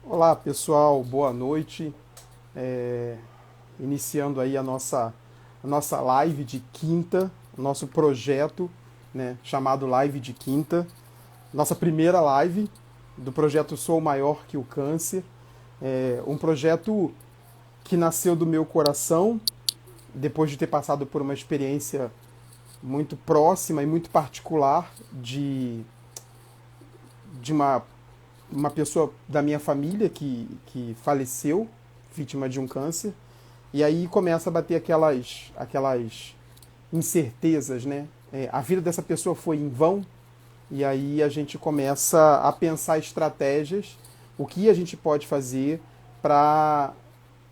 Olá pessoal, boa noite. É, Iniciando aí a nossa live de quinta, o nosso projeto, né, chamado Live de Quinta. Nossa primeira live do projeto Sou Maior que o Câncer. Um projeto que nasceu do meu coração, depois de ter passado por uma experiência muito próxima e muito particular de uma pessoa da minha família que faleceu, vítima de um câncer. E aí começa a bater aquelas incertezas, né? A vida dessa pessoa foi em vão, e aí a gente começa a pensar estratégias, o que a gente pode fazer para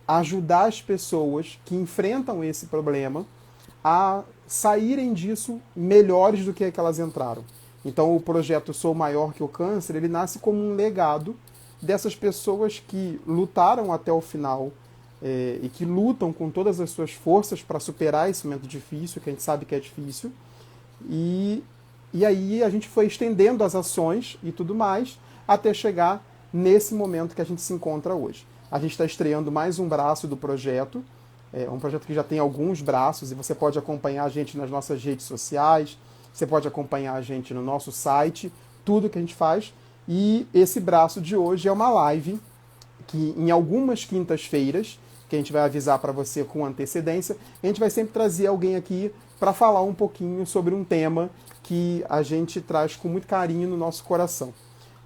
ajudar as pessoas que enfrentam esse problema a saírem disso melhores do que elas entraram. Então o projeto Sou Maior que o Câncer, ele nasce como um legado dessas pessoas que lutaram até o final e que lutam com todas as suas forças para superar esse momento difícil, que a gente sabe que é difícil. E, e aí a gente foi estendendo as ações e tudo mais até chegar nesse momento que a gente se encontra hoje. A gente está estreando mais um braço do projeto, um projeto que já tem alguns braços e você pode acompanhar a gente nas nossas redes sociais, você pode acompanhar a gente no nosso site, tudo que a gente faz. E esse braço de hoje é uma live que em algumas quintas-feiras, que a gente vai avisar para você com antecedência, a gente vai sempre trazer alguém aqui para falar um pouquinho sobre um tema que a gente traz com muito carinho no nosso coração.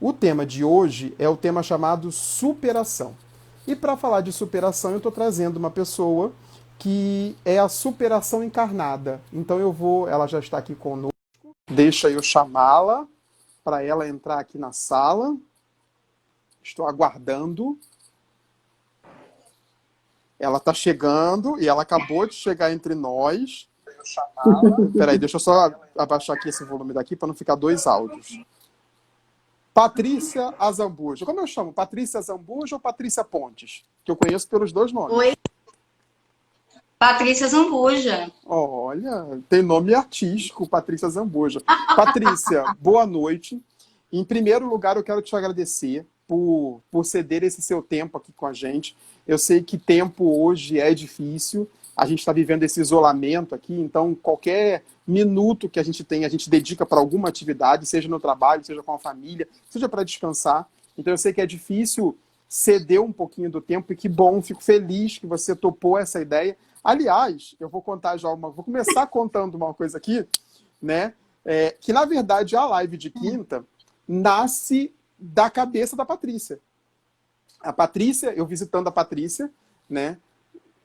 O tema de hoje é o tema chamado superação. E para falar de superação, eu estou trazendo uma pessoa que é a superação encarnada. Então ela já está aqui conosco. Deixa eu chamá-la para ela entrar aqui na sala. Estou aguardando. Ela está chegando e ela acabou de chegar entre nós. Peraí, deixa eu só abaixar aqui esse volume daqui para não ficar dois áudios. Patrícia Azambuja. Como eu chamo? Patrícia Azambuja ou Patrícia Pontes? Que eu conheço pelos dois nomes. Oi, Patrícia Zambuja. Olha, tem nome artístico, Patrícia Zambuja. Patrícia, boa noite. Em primeiro lugar, eu quero te agradecer por ceder esse seu tempo aqui com a gente. Eu sei que tempo hoje é difícil, a gente está vivendo esse isolamento aqui, então qualquer minuto que a gente tem, a gente dedica para alguma atividade, seja no trabalho, seja com a família, seja para descansar. Então eu sei que é difícil ceder um pouquinho do tempo e que bom, fico feliz que você topou essa ideia. Aliás, eu vou contar vou começar contando uma coisa aqui, né? Que na verdade a live de quinta nasce da cabeça da Patrícia. A Patrícia, eu visitando a Patrícia, né,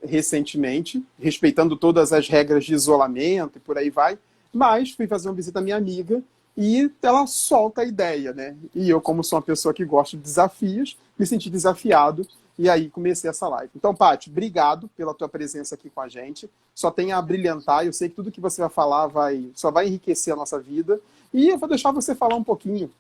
recentemente, respeitando todas as regras de isolamento e por aí vai, mas fui fazer uma visita à minha amiga e ela solta a ideia, né? E eu, como sou uma pessoa que gosta de desafios, me senti desafiado e aí comecei essa live. Então, Paty, obrigado pela tua presença aqui com a gente. Só tem a brilhantar, eu sei que tudo que você vai falar só vai enriquecer a nossa vida. E eu vou deixar você falar um pouquinho.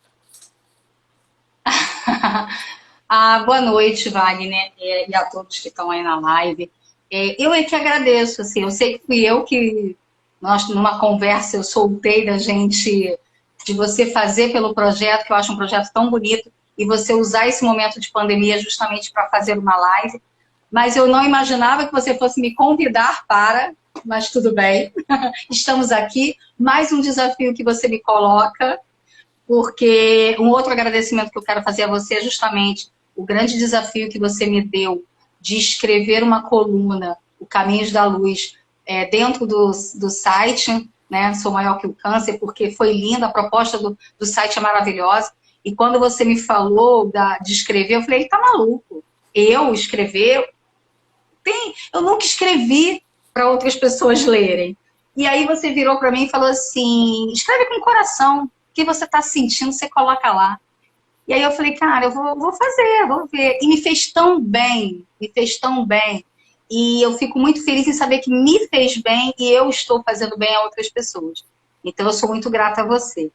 Boa noite, Wagner, e a todos que estão aí na live. Eu é que agradeço, assim, eu sei que fui eu que, nós, numa conversa, eu soltei de você fazer pelo projeto, que eu acho um projeto tão bonito, e você usar esse momento de pandemia justamente para fazer uma live, mas eu não imaginava que você fosse me convidar mas tudo bem, estamos aqui, mais um desafio que você me coloca, porque um outro agradecimento que eu quero fazer a você é justamente o grande desafio que você me deu de escrever uma coluna, o Caminhos da Luz, dentro do site, né? Sou Maior que o Câncer, porque foi linda, a proposta do site é maravilhosa. E quando você me falou de escrever, eu falei, ele tá maluco. Eu escrever? Eu nunca escrevi para outras pessoas lerem. E aí você virou para mim e falou assim, escreve com o coração, o que você está sentindo, você coloca lá. E aí eu falei, cara, vou fazer, vou ver. E me fez tão bem, me fez tão bem. E eu fico muito feliz em saber que me fez bem e eu estou fazendo bem a outras pessoas. Então eu sou muito grata a você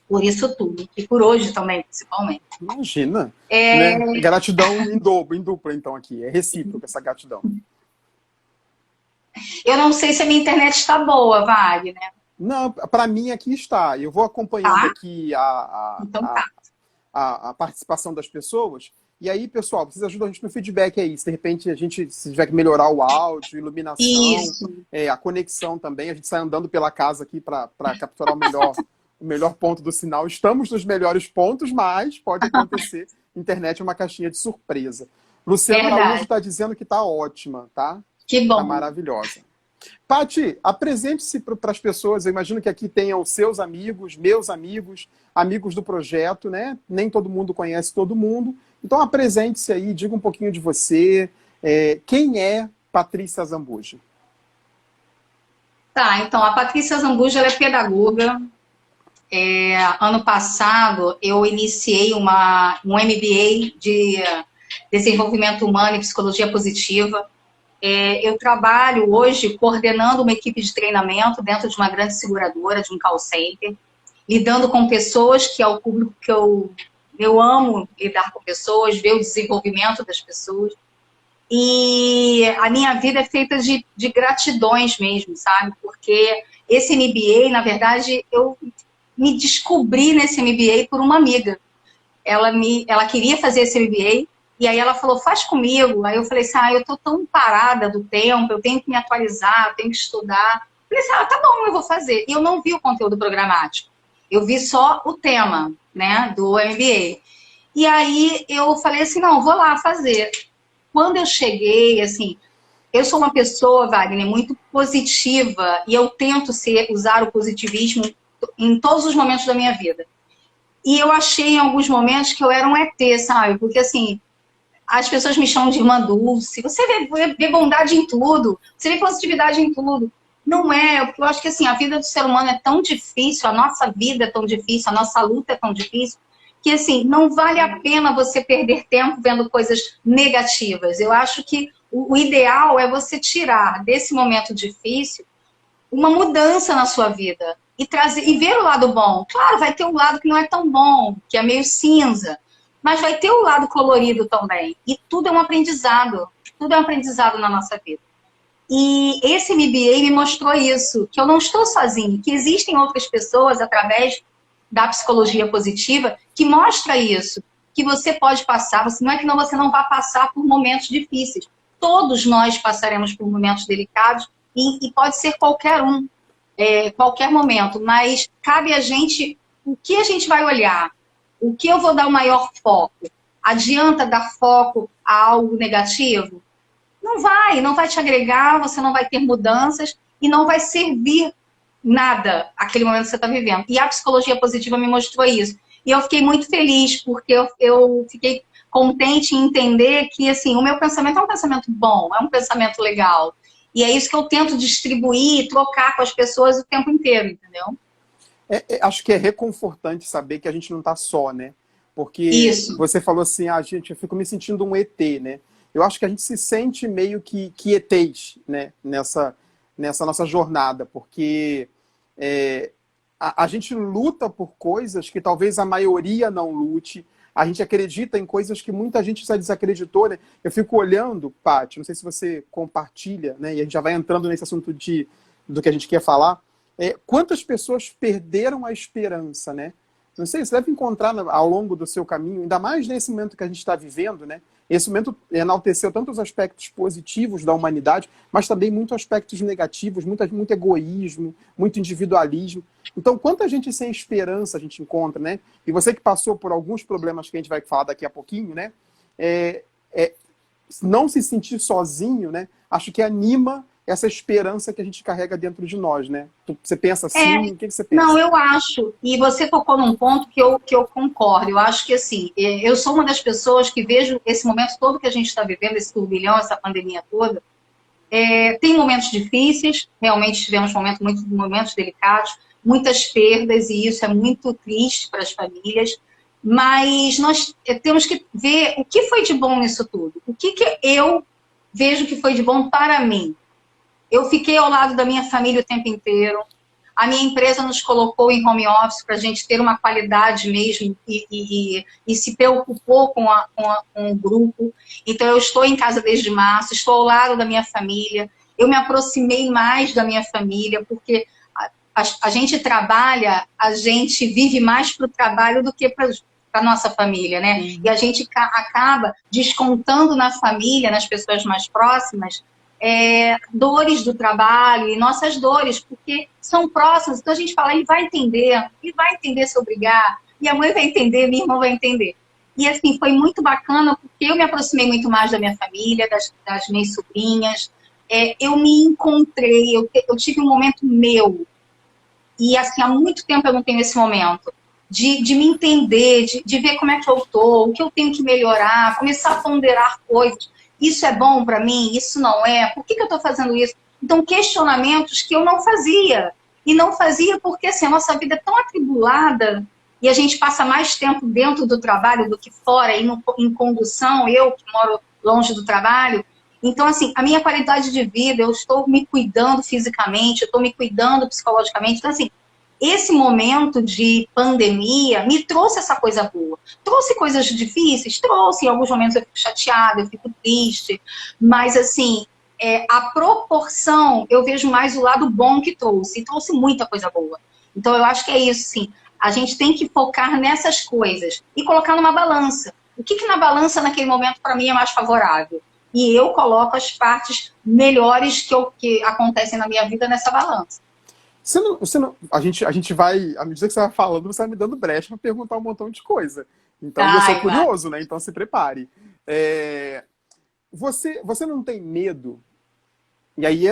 por isso tudo. E por hoje também, principalmente. Imagina, É, né? Gratidão em dupla, então, aqui. É recíproca essa gratidão. eu não sei se a minha internet está boa, Wagner. Não, para mim aqui está. Eu vou acompanhando Tá? aqui Então tá. a participação das pessoas. E aí, pessoal, vocês ajudam a gente no feedback aí. Se de repente a gente se tiver que melhorar o áudio, iluminação, Isso. a conexão também, a gente sai andando pela casa aqui para capturar o melhor ponto do sinal. Estamos nos melhores pontos, mas pode acontecer. Internet é uma caixinha de surpresa. Luciana Araújo está dizendo que está ótima, tá? Que bom. Está maravilhosa. Paty, apresente-se para as pessoas. Eu imagino que aqui tenham os seus amigos, meus amigos, amigos do projeto, né? Nem todo mundo conhece todo mundo. Então, apresente-se aí, diga um pouquinho de você. Quem é Patrícia Zambuja? Tá, então, a Patrícia Zambuja ela é pedagoga. Ano passado, eu iniciei um MBA de Desenvolvimento Humano e Psicologia Positiva. Eu trabalho hoje coordenando uma equipe de treinamento dentro de uma grande seguradora, de um call center, lidando com pessoas, que é o público que eu amo lidar com pessoas, ver o desenvolvimento das pessoas. E a minha vida é feita de gratidões mesmo, sabe? Porque esse MBA, na verdade, eu me descobri nesse MBA por uma amiga. Ela queria fazer esse MBA, e aí ela falou, faz comigo. Aí eu falei assim, eu tô tão parada do tempo, eu tenho que me atualizar, eu tenho que estudar. Eu falei assim, tá bom, eu vou fazer. E eu não vi o conteúdo programático. Eu vi só o tema, né, do MBA. E aí eu falei assim, não, vou lá fazer. Quando eu cheguei, assim, eu sou uma pessoa, Wagner, muito positiva, e eu tento usar o positivismo em todos os momentos da minha vida. E eu achei em alguns momentos que eu era um ET, sabe? Porque, assim, as pessoas me chamam de irmã Dulce. Você vê bondade em tudo. Você vê positividade em tudo. Não é, porque eu acho que, assim, a vida do ser humano é tão difícil, a nossa vida é tão difícil, a nossa luta é tão difícil, que, assim, não vale a pena você perder tempo vendo coisas negativas. Eu acho que o ideal é você tirar desse momento difícil uma mudança na sua vida e ver o lado bom. Claro, vai ter um lado que não é tão bom, que é meio cinza, mas vai ter o lado colorido também. E tudo é um aprendizado. Tudo é um aprendizado na nossa vida. E esse MBA me mostrou isso, que eu não estou sozinha, que existem outras pessoas através da psicologia positiva que mostra isso, que você pode passar, não é que você não vai passar por momentos difíceis. Todos nós passaremos por momentos delicados e pode ser qualquer um, qualquer momento, mas cabe a gente, o que a gente vai olhar, o que eu vou dar o maior foco. Adianta dar foco a algo negativo? Não vai te agregar, você não vai ter mudanças e não vai servir nada aquele momento que você está vivendo. E a psicologia positiva me mostrou isso. E eu fiquei muito feliz, porque eu fiquei contente em entender que, assim, o meu pensamento é um pensamento bom, é um pensamento legal. E é isso que eu tento distribuir, trocar com as pessoas o tempo inteiro, entendeu? Acho que é reconfortante saber que a gente não está só, né? Porque isso. Você falou assim, gente, eu fico me sentindo um ET, né? Eu acho que a gente se sente meio que ETs, né? Nessa nossa jornada, porque a gente luta por coisas que talvez a maioria não lute. A gente acredita em coisas que muita gente já desacreditou, né? Eu fico olhando, Paty, não sei se você compartilha, né? E a gente já vai entrando nesse assunto do que a gente quer falar. Quantas pessoas perderam a esperança, né? Não sei, você deve encontrar ao longo do seu caminho, ainda mais nesse momento que a gente está vivendo, né? Esse momento enalteceu tanto os aspectos positivos da humanidade, mas também muitos aspectos negativos, muito egoísmo, muito individualismo. Então, quanta gente sem esperança a gente encontra, né? E você que passou por alguns problemas que a gente vai falar daqui a pouquinho, né? Não se sentir sozinho, né? Acho que anima essa esperança que a gente carrega dentro de nós, né? Você pensa assim? O que você pensa? Não, eu acho. E você tocou num ponto que eu concordo. Eu acho que, assim, eu sou uma das pessoas que vejo esse momento todo que a gente está vivendo, esse turbilhão, essa pandemia toda. Tem momentos difíceis, realmente tivemos momentos delicados, muitas perdas, e isso é muito triste para as famílias. Mas nós temos que ver o que foi de bom nisso tudo. O que eu vejo que foi de bom para mim. Eu fiquei ao lado da minha família o tempo inteiro. A minha empresa nos colocou em home office para a gente ter uma qualidade mesmo e se preocupou com o grupo. Então, eu estou em casa desde março, estou ao lado da minha família. Eu me aproximei mais da minha família, porque a gente trabalha, a gente vive mais para o trabalho do que para para nossa família, né? E a gente acaba descontando na família, nas pessoas mais próximas, dores do trabalho e nossas dores, porque são próximas. Então a gente fala, e vai entender se eu brigar, e a mãe vai entender, minha irmã vai entender. E assim, foi muito bacana, porque eu me aproximei muito mais da minha família, das minhas sobrinhas. Eu me encontrei, eu tive um momento meu, e assim, há muito tempo eu não tenho esse momento, de me entender, de ver como é que eu tô, o que eu tenho que melhorar, começar a ponderar coisas. Isso é bom para mim? Isso não é? Por que eu estou fazendo isso? Então, questionamentos que eu não fazia. E não fazia porque assim, a nossa vida é tão atribulada e a gente passa mais tempo dentro do trabalho do que fora, em condução, eu que moro longe do trabalho. Então, assim, a minha qualidade de vida, eu estou me cuidando fisicamente, eu estou me cuidando psicologicamente. Então, assim, esse momento de pandemia me trouxe essa coisa boa. Trouxe coisas difíceis? Trouxe. Em alguns momentos eu fico chateada, eu fico triste. Mas, assim, a proporção, eu vejo mais o lado bom que trouxe. E trouxe muita coisa boa. Então, eu acho que é isso, sim. A gente tem que focar nessas coisas e colocar numa balança. O que na balança, naquele momento, para mim, é mais favorável? E eu coloco as partes melhores que acontecem na minha vida nessa balança. A gente vai, à medida que você vai falando, você vai me dando brecha para perguntar um montão de coisa. Então, eu sou curioso, né? Então, se prepare. Você não tem medo, e aí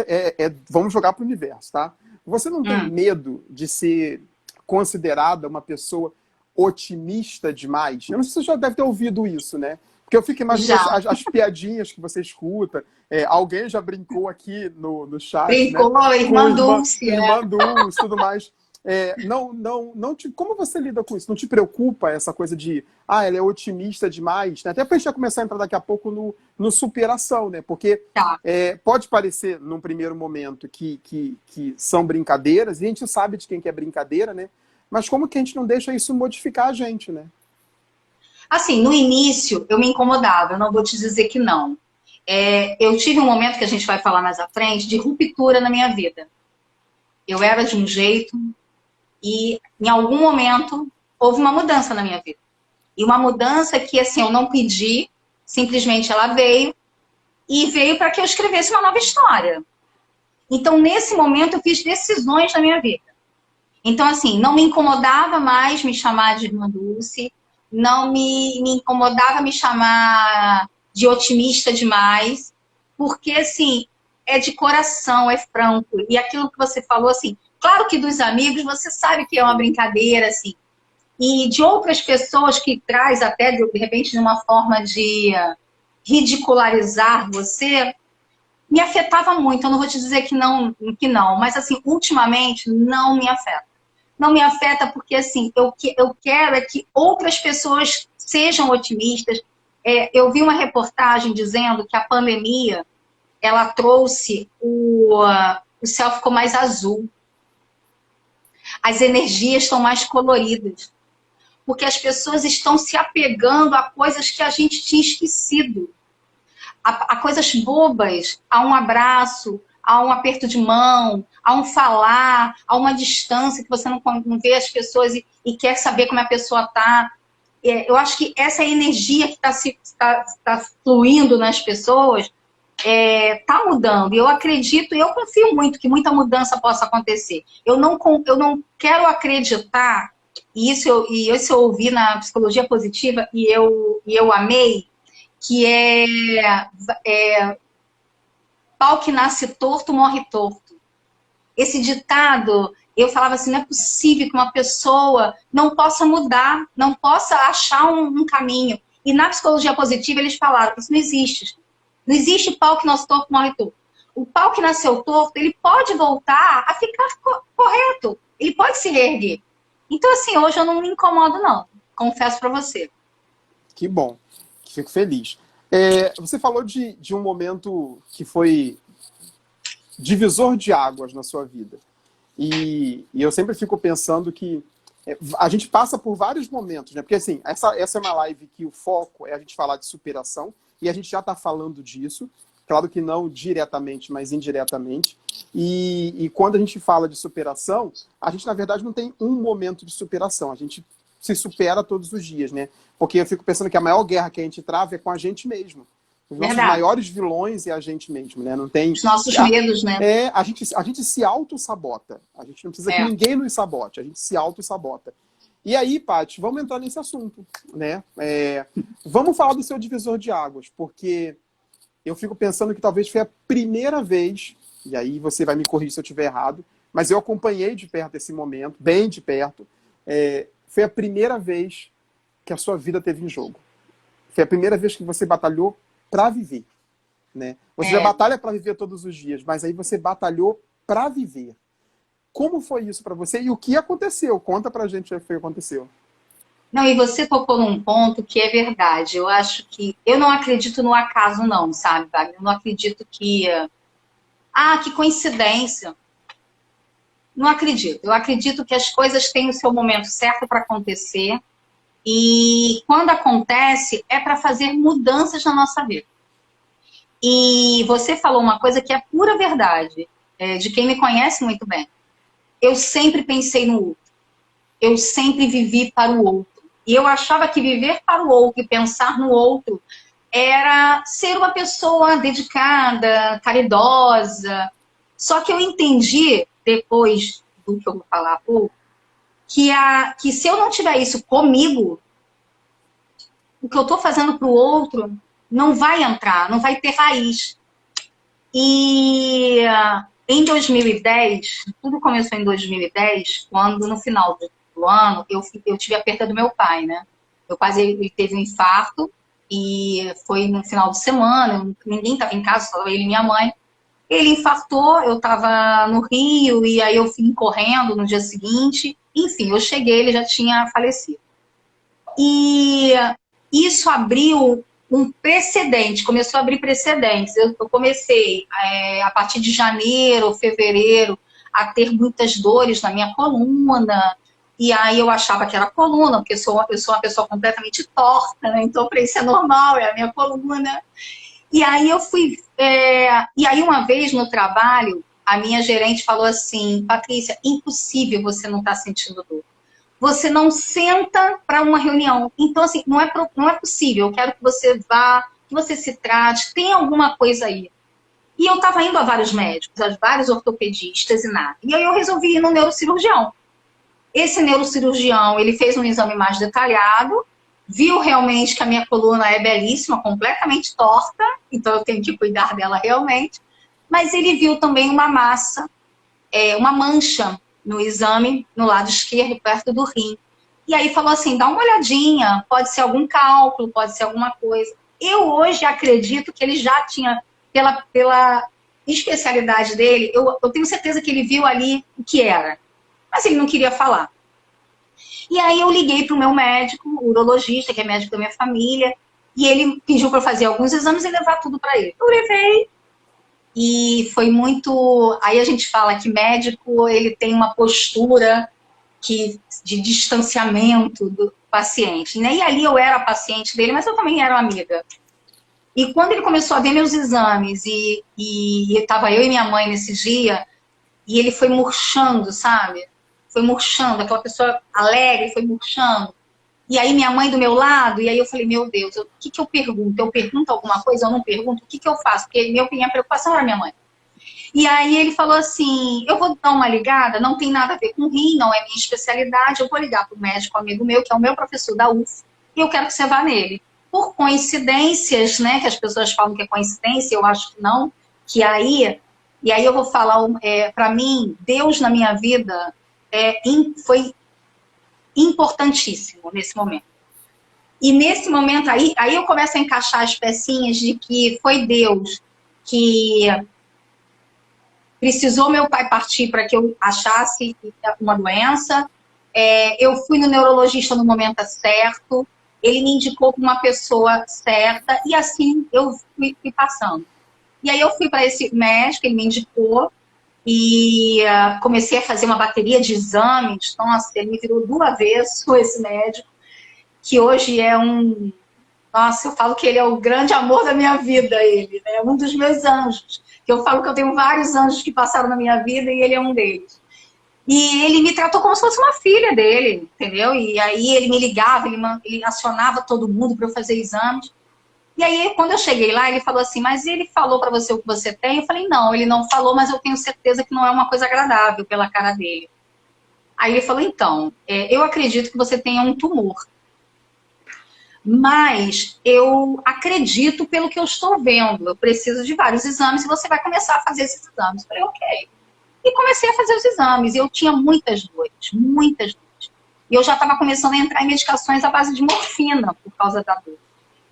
vamos jogar para o universo, tá? Você não tem medo de ser considerada uma pessoa otimista demais? Eu não sei se você já deve ter ouvido isso, né? Porque eu fico imaginando as piadinhas que você escuta. Alguém já brincou aqui no chat, brincou, né? Irmã Dulce. Irmã Dulce, tudo mais. Como você lida com isso? Não te preocupa essa coisa de, ela é otimista demais? Né? Até pra gente já começar a entrar daqui a pouco no superação, né? Porque pode parecer, num primeiro momento, que são brincadeiras, e a gente sabe de quem que é brincadeira, né? Mas como que a gente não deixa isso modificar a gente, né? Assim, no início, eu me incomodava, eu não vou te dizer que não. Eu tive um momento, que a gente vai falar mais à frente, de ruptura na minha vida. Eu era de um jeito e, em algum momento, houve uma mudança na minha vida. E uma mudança que, assim, eu não pedi, simplesmente ela veio, e veio para que eu escrevesse uma nova história. Então, nesse momento, eu fiz decisões na minha vida. Então, assim, não me incomodava mais me chamar de irmã Dulce, não me incomodava me chamar de otimista demais, porque, assim, é de coração, é franco. E aquilo que você falou, assim, claro que dos amigos você sabe que é uma brincadeira, assim, e de outras pessoas que traz até, de repente, de uma forma de ridicularizar você, me afetava muito. Eu não vou te dizer que não, mas, assim, ultimamente não me afeta. Não me afeta porque, assim, eu quero é que outras pessoas sejam otimistas. Eu vi uma reportagem dizendo que a pandemia, ela trouxe o céu ficou mais azul. As energias estão mais coloridas. Porque as pessoas estão se apegando a coisas que a gente tinha esquecido. A coisas bobas, a um abraço, a um aperto de mão, a um falar, a uma distância que você não vê as pessoas e quer saber como a pessoa está. Eu acho que essa energia que está fluindo nas pessoas está mudando. E eu acredito, e eu confio muito que muita mudança possa acontecer. Eu não quero acreditar, e isso eu ouvi na psicologia positiva e eu amei, que pau que nasce torto, morre torto. Esse ditado, eu falava assim, não é possível que uma pessoa não possa mudar, não possa achar um caminho. E na psicologia positiva eles falaram que isso não existe. Não existe pau que nasce torto, morre torto. O pau que nasceu torto, ele pode voltar a ficar correto. Ele pode se reerguer. Então, assim, hoje eu não me incomodo, não. Confesso pra você. Que bom. Fico feliz. Você falou de um momento que foi divisor de águas na sua vida. E eu sempre fico pensando que a gente passa por vários momentos, né? Porque, assim, essa é uma live que o foco é a gente falar de superação, e a gente já está falando disso. Claro que não diretamente, mas indiretamente. E quando a gente fala de superação, a gente, na verdade, não tem um momento de superação. A gente se supera todos os dias, né? Porque eu fico pensando que a maior guerra que a gente trava é com a gente mesmo. Os nossos Verdade. maiores vilões é a gente mesmo, né? Não tem... Os nossos medos, né? A gente se auto-sabota. A gente não precisa que É. ninguém nos sabote. A gente se auto-sabota. E aí, Paty, vamos entrar nesse assunto, né? Vamos falar do seu divisor de águas, porque eu fico pensando que talvez foi a primeira vez, e aí você vai me corrigir se eu estiver errado, mas eu acompanhei de perto esse momento, bem de perto. Foi a primeira vez que a sua vida teve em jogo. Foi a primeira vez que você batalhou para viver, né? Você já batalha para viver todos os dias, mas aí você batalhou para viver. Como foi isso para você e o que aconteceu? Conta pra gente o que aconteceu. Não, e você tocou num ponto que é verdade. Eu acho que... Eu não acredito no acaso, não, sabe, Wagner? Eu não acredito que... que coincidência. Não acredito. Eu acredito que as coisas têm o seu momento certo para acontecer e quando acontece é para fazer mudanças na nossa vida. E você falou uma coisa que é pura verdade, de quem me conhece muito bem. Eu sempre pensei no outro. Eu sempre vivi para o outro. E eu achava que viver para o outro e pensar no outro era ser uma pessoa dedicada, caridosa. Só que eu entendi, depois do que eu vou falar há pouco, que se eu não tiver isso comigo, o que eu estou fazendo para o outro não vai entrar, não vai ter raiz. E em 2010, tudo começou em 2010, quando no final do ano eu tive a perda do meu pai, né? Meu pai ele teve um infarto e foi no final de semana, ninguém estava em casa, só ele e minha mãe. Ele infartou, eu estava no Rio e aí eu fui correndo no dia seguinte. Enfim, eu cheguei, ele já tinha falecido. E isso abriu um precedente, começou a abrir precedentes. Eu comecei, a partir de janeiro, fevereiro, a ter muitas dores na minha coluna. E aí eu achava que era coluna, porque eu sou uma pessoa completamente torta, né? Então para isso é normal, é a minha coluna. E aí eu fui... E aí uma vez no trabalho, a minha gerente falou assim: Patrícia, impossível você não estar sentindo dor. Você não senta para uma reunião. Então, assim, não é possível. Eu quero que você vá, que você se trate, tem alguma coisa aí. E eu estava indo a vários médicos, a vários ortopedistas e nada. E aí eu resolvi ir no neurocirurgião. Esse neurocirurgião, ele fez um exame mais detalhado, viu realmente que a minha coluna é belíssima, completamente torta, então eu tenho que cuidar dela realmente. Mas ele viu também uma massa, uma mancha no exame, no lado esquerdo, perto do rim. E aí falou assim, dá uma olhadinha, pode ser algum cálculo, pode ser alguma coisa. Eu hoje acredito que ele já tinha, pela especialidade dele, eu tenho certeza que ele viu ali o que era. Mas ele não queria falar. E aí eu liguei para o meu médico, o urologista, que é médico da minha família, e ele pediu para eu fazer alguns exames e levar tudo para ele. Eu levei. E foi muito... Aí a gente fala que médico, ele tem uma postura de distanciamento do paciente, né? E ali eu era paciente dele, mas eu também era amiga. E quando ele começou a ver meus exames, e estava eu e minha mãe nesse dia, e ele foi murchando, sabe? Foi murchando, aquela pessoa alegre foi murchando. E aí minha mãe do meu lado, e aí eu falei, meu Deus, o que eu pergunto? Eu pergunto alguma coisa, eu não pergunto? O que eu faço? Porque minha preocupação era minha mãe. E aí ele falou assim, eu vou dar uma ligada, não tem nada a ver com rim, não é minha especialidade, eu vou ligar para o médico amigo meu, que é o meu professor da UF, e eu quero que você vá nele. Por coincidências, né, que as pessoas falam que é coincidência, eu acho que não, que aí... E aí eu vou falar, para mim, Deus na minha vida foi importantíssimo nesse momento. E nesse momento aí eu começo a encaixar as pecinhas de que foi Deus que precisou meu pai partir para que eu achasse uma doença. Eu fui no neurologista no momento certo, ele me indicou para uma pessoa certa e assim eu fui passando. E aí eu fui para esse médico, ele me indicou, e comecei a fazer uma bateria de exames. Nossa, ele me virou do avesso, esse médico, que hoje é um... Nossa, eu falo que ele é o grande amor da minha vida, ele, né? Um dos meus anjos. Eu falo que eu tenho vários anjos que passaram na minha vida e ele é um deles. E ele me tratou como se fosse uma filha dele, entendeu? E aí ele me ligava, ele acionava todo mundo para eu fazer exames. E aí, quando eu cheguei lá, ele falou assim, mas ele falou para você o que você tem? Eu falei, não, ele não falou, mas eu tenho certeza que não é uma coisa agradável pela cara dele. Aí ele falou, então, eu acredito que você tenha um tumor. Mas eu acredito pelo que eu estou vendo. Eu preciso de vários exames e você vai começar a fazer esses exames. Eu falei, ok. E comecei a fazer os exames. E eu tinha muitas dores, muitas dores. E eu já estava começando a entrar em medicações à base de morfina por causa da dor.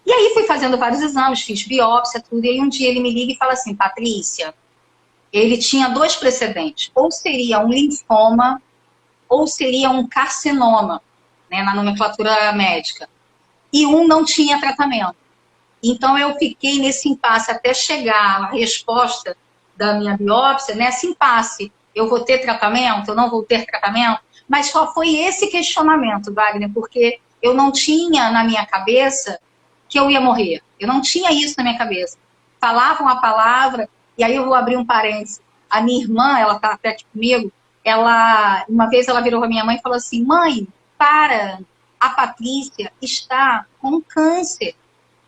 E aí fui fazendo vários exames, fiz biópsia, tudo. E aí um dia ele me liga e fala assim, Patrícia, ele tinha 2 precedentes. Ou seria um linfoma, ou seria um carcinoma, né, na nomenclatura médica. E um não tinha tratamento. Então eu fiquei nesse impasse até chegar a resposta da minha biópsia, nesse impasse. Eu vou ter tratamento? Eu não vou ter tratamento? Mas só foi esse questionamento, Wagner, porque eu não tinha na minha cabeça que eu ia morrer. Eu não tinha isso na minha cabeça. Falavam a palavra, e aí eu vou abrir um parênteses. A minha irmã, ela está até aqui comigo, uma vez ela virou para minha mãe e falou assim, mãe, para, a Patrícia está com câncer.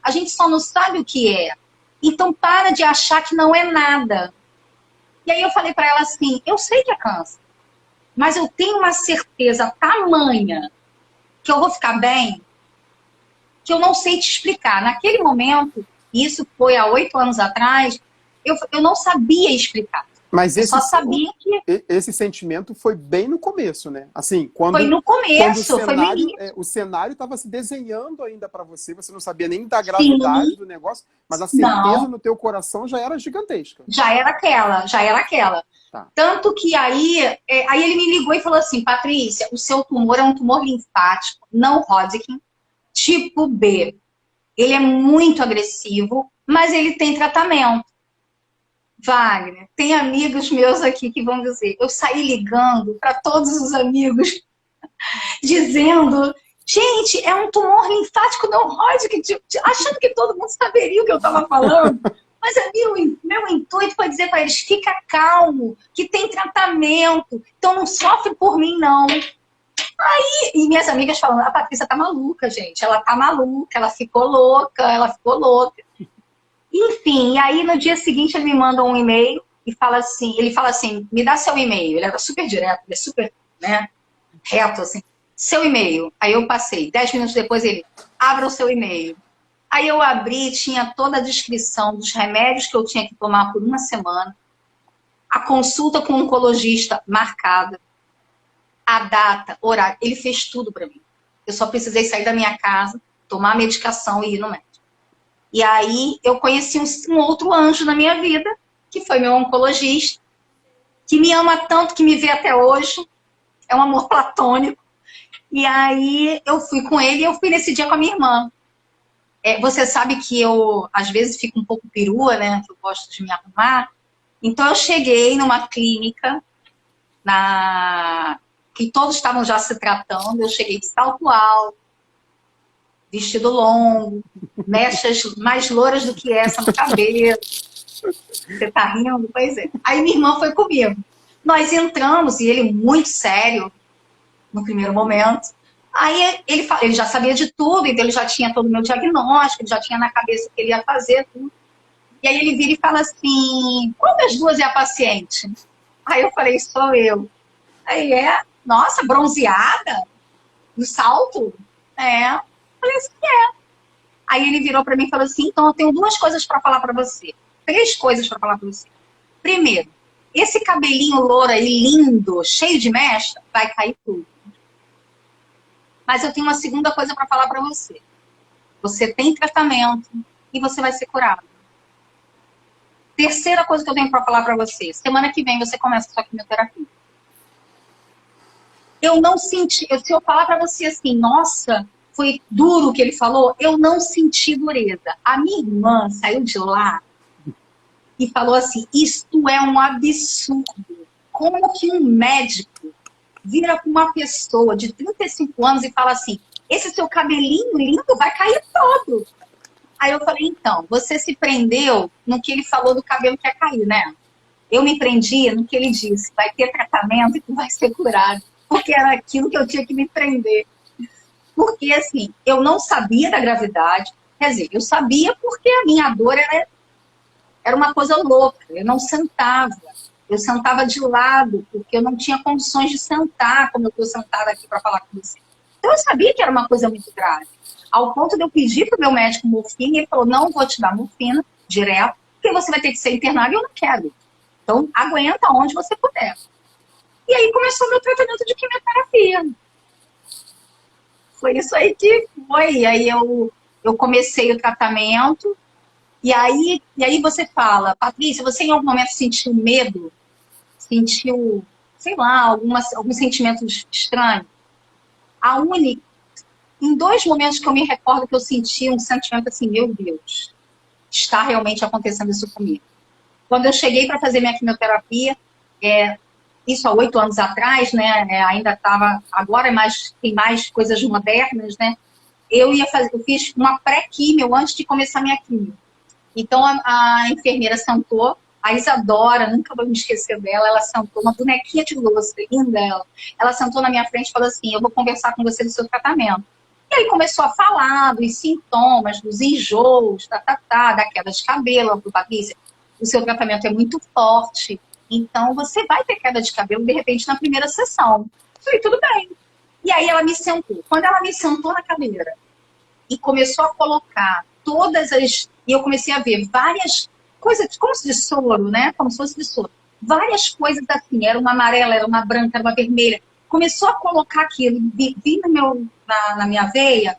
A gente só não sabe o que é. Então para de achar que não é nada. E aí eu falei para ela assim, eu sei que é câncer, mas eu tenho uma certeza tamanha que eu vou ficar bem, que eu não sei te explicar. Naquele momento, isso foi há 8 anos atrás, eu não sabia explicar. Mas eu só sabia que... esse sentimento foi bem no começo, né? Assim, quando, foi no começo, quando foi no início. o cenário estava se desenhando ainda para você, você não sabia nem da gravidade do negócio, mas a certeza no teu coração já era gigantesca. Já era aquela. Tá. Tanto que aí ele me ligou e falou assim, Patrícia, o seu tumor é um tumor linfático, não Hodgkin, tipo B. Ele é muito agressivo, mas ele tem tratamento. Wagner, tem amigos meus aqui que vão dizer, eu saí ligando para todos os amigos, dizendo, gente, é um tumor linfático não Hodgkin, achando que todo mundo saberia o que eu estava falando. Mas meu intuito foi dizer para eles, fica calmo, que tem tratamento, então não sofre por mim, não. Aí, e minhas amigas falando, a Patrícia tá maluca, gente, ela tá maluca, ela ficou louca. Enfim, e aí no dia seguinte ele me manda um e-mail e ele fala assim, me dá seu e-mail. Ele era super direto, ele é super, né, reto, assim. Seu e-mail. Aí eu passei. 10 minutos depois ele, abra o seu e-mail. Aí eu abri, tinha toda a descrição dos remédios que eu tinha que tomar por 1 semana, a consulta com o oncologista marcada, a data, horário. Ele fez tudo para mim. Eu só precisei sair da minha casa, tomar a medicação e ir no médico. E aí eu conheci um outro anjo na minha vida, que foi meu oncologista, que me ama tanto, que me vê até hoje. É um amor platônico. E aí eu fui com ele e eu fui nesse dia com a minha irmã. Você sabe que eu, às vezes, fico um pouco perua, né? Que eu gosto de me arrumar. Então eu cheguei numa clínica, que todos estavam já se tratando. Eu cheguei de salto alto, vestido longo, mechas mais louras do que essa no cabelo. Você tá rindo? Pois é. Aí minha irmã foi comigo. Nós entramos, e ele muito sério, no primeiro momento. Aí ele já sabia de tudo, então ele já tinha todo o meu diagnóstico, ele já tinha na cabeça o que ele ia fazer, tudo. E aí ele vira e fala assim, qual das duas é a paciente? Aí eu falei, sou eu. Aí nossa, bronzeada? No salto? Falei assim, Aí ele virou para mim e falou assim, então eu tenho 2 coisas para falar para você. 3 coisas para falar para você. Primeiro, esse cabelinho louro aí, lindo, cheio de mecha, vai cair tudo. Mas eu tenho uma segunda coisa para falar para você. Você tem tratamento e você vai ser curado. Terceira coisa que eu tenho para falar para você. Semana que vem você começa a sua quimioterapia. Eu não senti... Se eu falar para você assim, nossa... Foi duro o que ele falou, eu não senti dureza. A minha irmã saiu de lá e falou assim, isto é um absurdo. Como que um médico vira para uma pessoa de 35 anos e fala assim, esse seu cabelinho lindo vai cair todo. Aí eu falei, então, você se prendeu no que ele falou do cabelo que ia cair, né? eu me prendia no que ele disse, vai ter tratamento e tu vai ser curado. Porque era aquilo que eu tinha que me prender. Porque, assim, eu não sabia da gravidade. Quer dizer, eu sabia porque a minha dor era uma coisa louca. Eu não sentava. Eu sentava de lado, porque eu não tinha condições de sentar, como eu estou sentada aqui para falar com você. Então, eu sabia que era uma coisa muito grave. Ao ponto de eu pedir para o meu médico morfina, e ele falou, não vou te dar morfina direto, porque você vai ter que ser internado e eu não quero. Então, aguenta onde você puder. E aí começou meu tratamento de quimioterapia. Foi isso aí que foi. E aí eu comecei o tratamento. E aí você fala, Patrícia, você em algum momento sentiu medo? Sentiu, sei lá, alguns sentimentos estranhos? A única, em 2 momentos que eu me recordo que eu senti um sentimento assim, meu Deus, está realmente acontecendo isso comigo. Quando eu cheguei para fazer minha quimioterapia, isso há 8 anos atrás, né? Ainda estava, agora tem mais coisas modernas, né? Eu fiz uma pré-químio antes de começar minha químio. Então a enfermeira sentou, a Isadora, nunca vou me esquecer dela, ela sentou, uma bonequinha de louça, linda ela. Ela sentou na minha frente e falou assim, eu vou conversar com você do seu tratamento. E aí começou a falar dos sintomas, dos enjoos, da queda de cabelo. Ela falou, Patrícia, o seu tratamento é muito forte, então você vai ter queda de cabelo, de repente, na primeira sessão. Eu falei, tudo bem. E aí ela me sentou. Quando ela me sentou na cadeira e começou a colocar todas as... E eu comecei a ver várias coisas, como se de soro, né? Como se fosse de soro. Várias coisas assim, era uma amarela, era uma branca, era uma vermelha. Começou a colocar aquilo, vi na minha veia.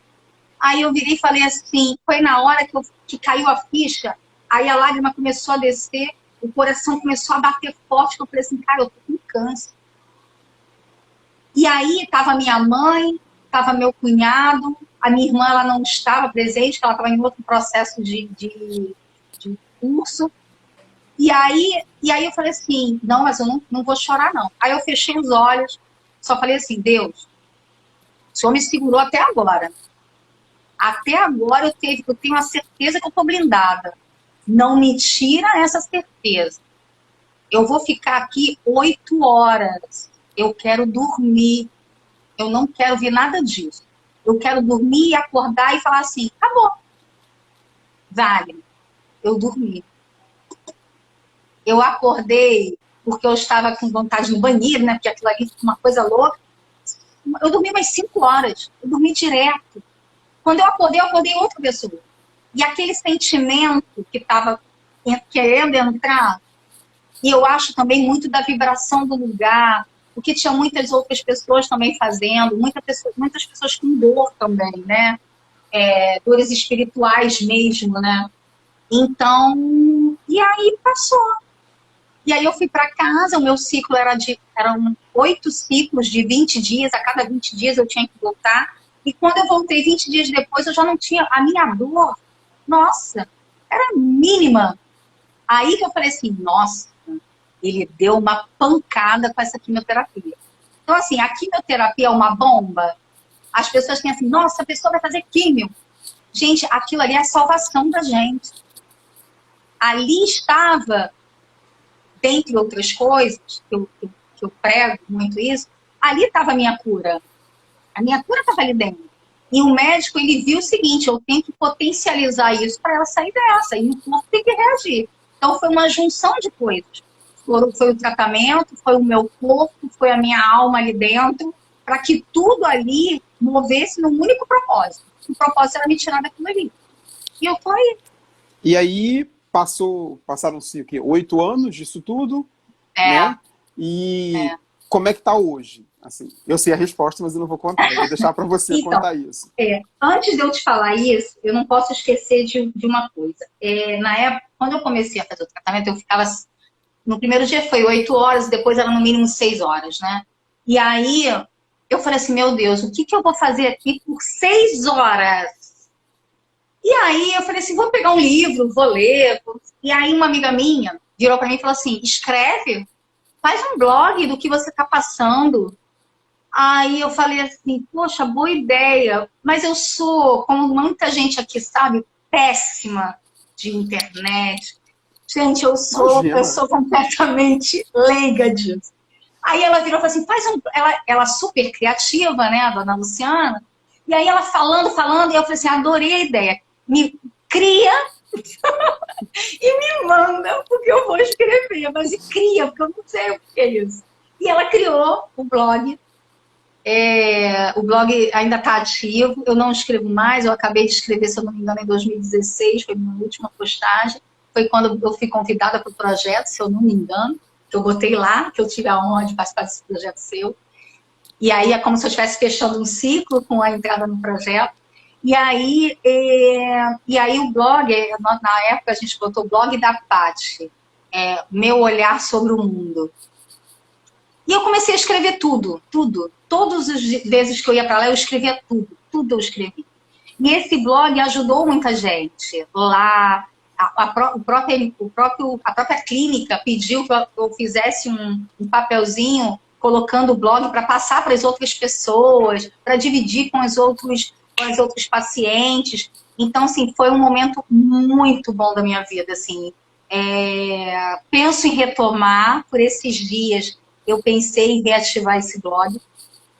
Aí eu virei e falei assim, foi na hora que caiu a ficha, aí a lágrima começou a descer, o coração começou a bater forte, eu falei assim, cara, eu tô com câncer. E aí estava minha mãe, estava meu cunhado, a minha irmã ela não estava presente, ela estava em outro processo de curso. E aí eu falei assim, não, mas eu não vou chorar, não. Aí eu fechei os olhos, só falei assim, Deus, o Senhor me segurou até agora. Até agora eu tenho a certeza que eu estou blindada. Não me tira essa certeza. Eu vou ficar aqui 8 horas. Eu quero dormir. Eu não quero ver nada disso. Eu quero dormir, acordar e falar assim, acabou. Vale, eu dormi. Eu acordei porque eu estava com vontade no banheiro, né? Porque aquilo ali foi uma coisa louca. Eu dormi umas 5 horas. Eu dormi direto. Quando eu acordei outra pessoa. E aquele sentimento que estava querendo entrar, e eu acho também muito da vibração do lugar, porque tinha muitas outras pessoas também fazendo, muitas pessoas com dor também, né? Dores espirituais mesmo, né? Então, e aí passou. E aí eu fui para casa, o meu ciclo eram 8 ciclos de 20 dias, a cada 20 dias eu tinha que voltar. E quando eu voltei 20 dias depois, eu já não tinha, a minha dor, nossa, era mínima. Aí que eu falei assim, nossa, ele deu uma pancada com essa quimioterapia. Então, assim, a quimioterapia é uma bomba. As pessoas têm assim, nossa, a pessoa vai fazer químio. Gente, aquilo ali é a salvação da gente. Ali estava, dentre outras coisas, que eu prego muito isso, ali estava a minha cura. A minha cura estava ali dentro. E o médico, ele viu o seguinte, eu tenho que potencializar isso para ela sair dessa. E o corpo tem que reagir. Então, foi uma junção de coisas. Foi o tratamento, foi o meu corpo, foi a minha alma ali dentro, para que tudo ali movesse num único propósito. O propósito era me tirar daquilo ali. E eu tô aí. E aí passaram-se o quê? 8 anos disso tudo, né? E como é que tá hoje? Assim, eu sei a resposta, mas eu não vou contar. Eu vou deixar para você então, contar isso. Antes de eu te falar isso, eu não posso esquecer de uma coisa. Na época, quando eu comecei a fazer o tratamento, eu ficava... No primeiro dia foi 8 horas, depois era no mínimo 6 horas, né? E aí eu falei assim, meu Deus, o que eu vou fazer aqui por 6 horas? E aí eu falei assim, vou pegar um livro, vou ler. E aí uma amiga minha virou para mim e falou assim, escreve, faz um blog do que você está passando. Aí eu falei assim, poxa, boa ideia. Mas eu sou, como muita gente aqui sabe, péssima de internet. Gente, eu Imagina. sou completamente leiga disso. Aí ela virou e falou assim, ela super criativa, né, a dona Luciana, e aí ela falando, e eu falei assim, adorei a ideia. Me cria e me manda, porque eu vou escrever, mas cria, porque eu não sei o que é isso. E ela criou o blog. O blog ainda está ativo, eu não escrevo mais, eu acabei de escrever, se eu não me engano, em 2016, foi a minha última postagem, foi quando eu fui convidada para o projeto, se eu não me engano, que eu botei lá, que eu tive a honra de participar desse projeto seu, e aí é como se eu estivesse fechando um ciclo com a entrada no projeto, e aí o blog, na época a gente botou o blog da Paty, meu olhar sobre o mundo. E eu comecei a escrever tudo. Todas as vezes que eu ia para lá, eu escrevia tudo eu escrevi. E esse blog ajudou muita gente. Lá, a própria clínica pediu que eu fizesse um papelzinho colocando o blog para passar para as outras pessoas, para dividir com os outros pacientes. Então, assim, foi um momento muito bom da minha vida, assim. Penso em retomar por esses dias. Eu pensei em reativar esse blog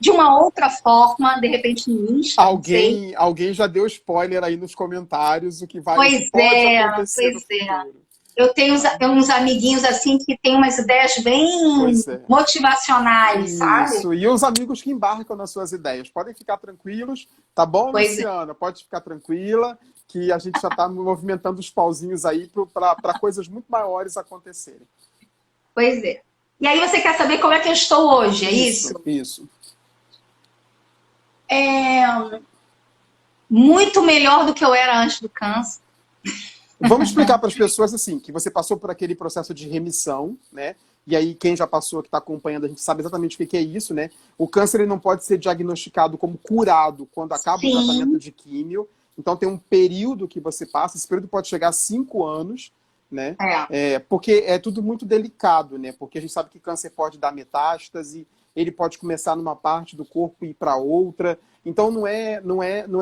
de uma outra forma, de repente no Insta, não sei. Alguém já deu spoiler aí nos comentários o que Pois pode é, acontecer no pois é. futuro. Eu tenho uns amiguinhos assim que têm umas ideias bem Pois é. motivacionais, sabe? Isso. E os amigos que embarcam nas suas ideias. Podem ficar tranquilos, tá bom, Pois é, Luciana? Pode ficar tranquila, que a gente já está movimentando os pauzinhos aí para coisas muito maiores acontecerem. pois é. E aí você quer saber como é que eu estou hoje, é isso? Isso. Muito melhor do que eu era antes do câncer. Vamos explicar para as pessoas assim, que você passou por aquele processo de remissão, né? E aí quem já passou, que está acompanhando, a gente sabe exatamente o que é isso, né? O câncer ele não pode ser diagnosticado como curado quando acaba o tratamento de químio. Então tem um período que você passa, esse período pode chegar a 5 anos, né? Porque é tudo muito delicado, né? Porque a gente sabe que câncer pode dar metástase, ele pode começar numa parte do corpo e ir para outra. Então não é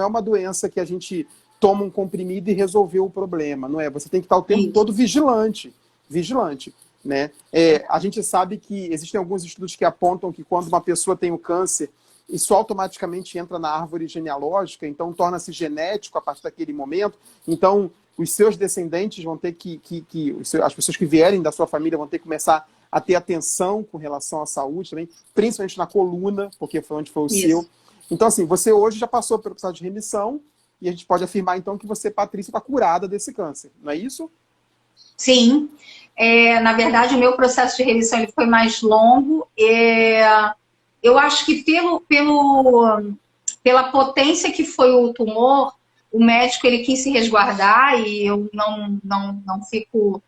uma doença que a gente toma um comprimido e resolveu o problema, não é? Você tem que estar o tempo todo vigilante, né? A gente sabe que existem alguns estudos que apontam que quando uma pessoa tem o câncer, isso automaticamente entra na árvore genealógica, então torna-se genético a partir daquele momento. Então, os seus descendentes vão ter as pessoas que vierem da sua família vão ter que começar a ter atenção com relação à saúde também, principalmente na coluna, porque foi onde foi o seu. Então, assim, você hoje já passou pelo processo de remissão, e a gente pode afirmar, então, que você, Patrícia, está curada desse câncer, não é isso? Sim. Na verdade, o meu processo de remissão ele foi mais longo. Eu acho que pela potência que foi o tumor, o médico ele quis se resguardar e eu não fico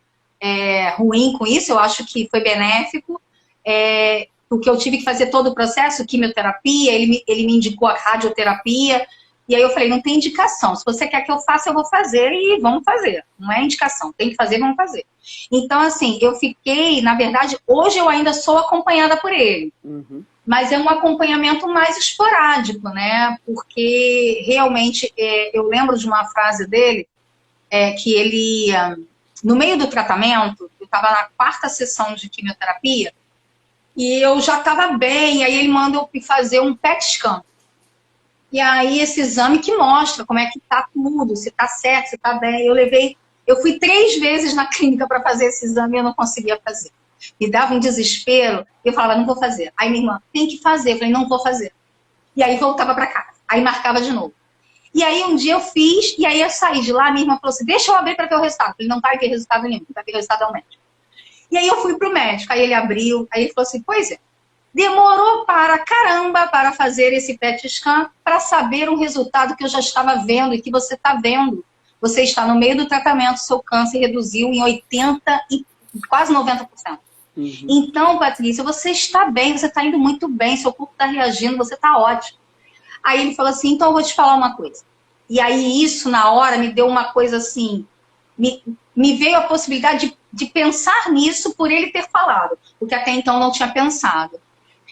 ruim com isso. Eu acho que foi benéfico. Porque eu tive que fazer todo o processo, quimioterapia, ele me indicou a radioterapia. E aí eu falei, não tem indicação. Se você quer que eu faça, eu vou fazer e vamos fazer. Não é indicação, tem que fazer, vamos fazer. Então, assim, eu fiquei, na verdade, hoje eu ainda sou acompanhada por ele. Mas é um acompanhamento mais esporádico, né? Porque realmente, eu lembro de uma frase dele, que ele, no meio do tratamento, eu estava na 4ª sessão de quimioterapia, e eu já estava bem, aí ele manda eu fazer um PET scan. E aí esse exame que mostra como é que tá tudo, se tá certo, se tá bem. Eu fui 3 vezes na clínica para fazer esse exame e eu não conseguia fazer. Me dava um desespero, eu falava, não vou fazer. Aí minha irmã, tem que fazer. Eu falei, não vou fazer. E aí voltava para casa, aí marcava de novo. E aí um dia eu fiz, e aí eu saí de lá, minha irmã falou assim, deixa eu abrir para ver o resultado. Eu falei, não vai ter resultado nenhum, vai ter resultado ao médico. E aí eu fui pro médico, aí ele abriu, aí ele falou assim, pois é. Demorou para caramba para fazer esse PET scan para saber um resultado que eu já estava vendo e que você está vendo. Você está no meio do tratamento, seu câncer reduziu em 80% e quase 90%. Então, Patrícia, você está bem, você está indo muito bem, seu corpo está reagindo, você está ótimo. Aí ele falou assim, então eu vou te falar uma coisa. E aí isso, na hora, me deu uma coisa assim, me veio a possibilidade de pensar nisso por ele ter falado, porque até então eu não tinha pensado.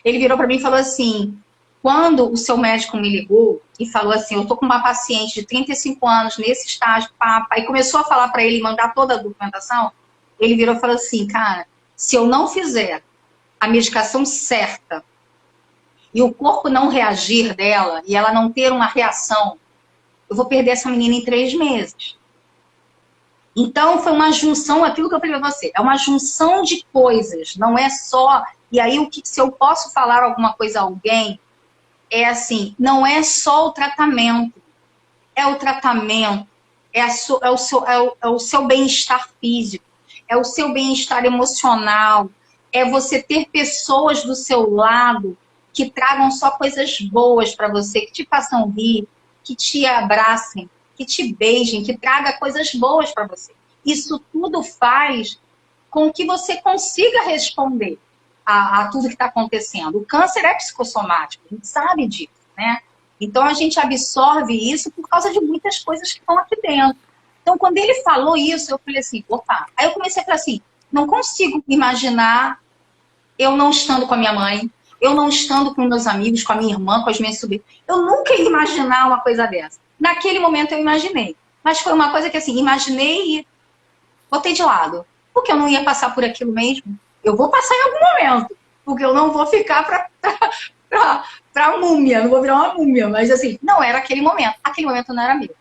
Ele virou para mim e falou assim, quando o seu médico me ligou e falou assim, eu tô com uma paciente de 35 anos nesse estágio, e começou a falar para ele, mandar toda a documentação, ele virou e falou assim, cara, se eu não fizer a medicação certa e o corpo não reagir dela, e ela não ter uma reação, eu vou perder essa menina em 3 meses. Então, foi uma junção, aquilo que eu falei pra você, é uma junção de coisas, não é só... E aí, se eu posso falar alguma coisa a alguém, é assim, não é só o tratamento, é o tratamento, é o seu bem-estar físico, é o seu bem-estar emocional, é você ter pessoas do seu lado que tragam só coisas boas para você, que te façam rir, que te abracem, que te beijem, que traga coisas boas para você. Isso tudo faz com que você consiga responder a tudo que está acontecendo. O câncer é psicossomático, a gente sabe disso, né? Então, a gente absorve isso por causa de muitas coisas que estão aqui dentro. Então, quando ele falou isso, eu falei assim, opa. Aí eu comecei a falar assim, não consigo imaginar eu não estando com a minha mãe, eu não estando com meus amigos, com a minha irmã, com as minhas sobrinhas. Eu nunca ia imaginar uma coisa dessa. Naquele momento eu imaginei. Mas foi uma coisa que, assim, imaginei e botei de lado. Porque eu não ia passar por aquilo mesmo. Eu vou passar em algum momento. Porque eu não vou ficar pra múmia, não vou virar uma múmia. Mas, assim, não era aquele momento. Aquele momento não era meu.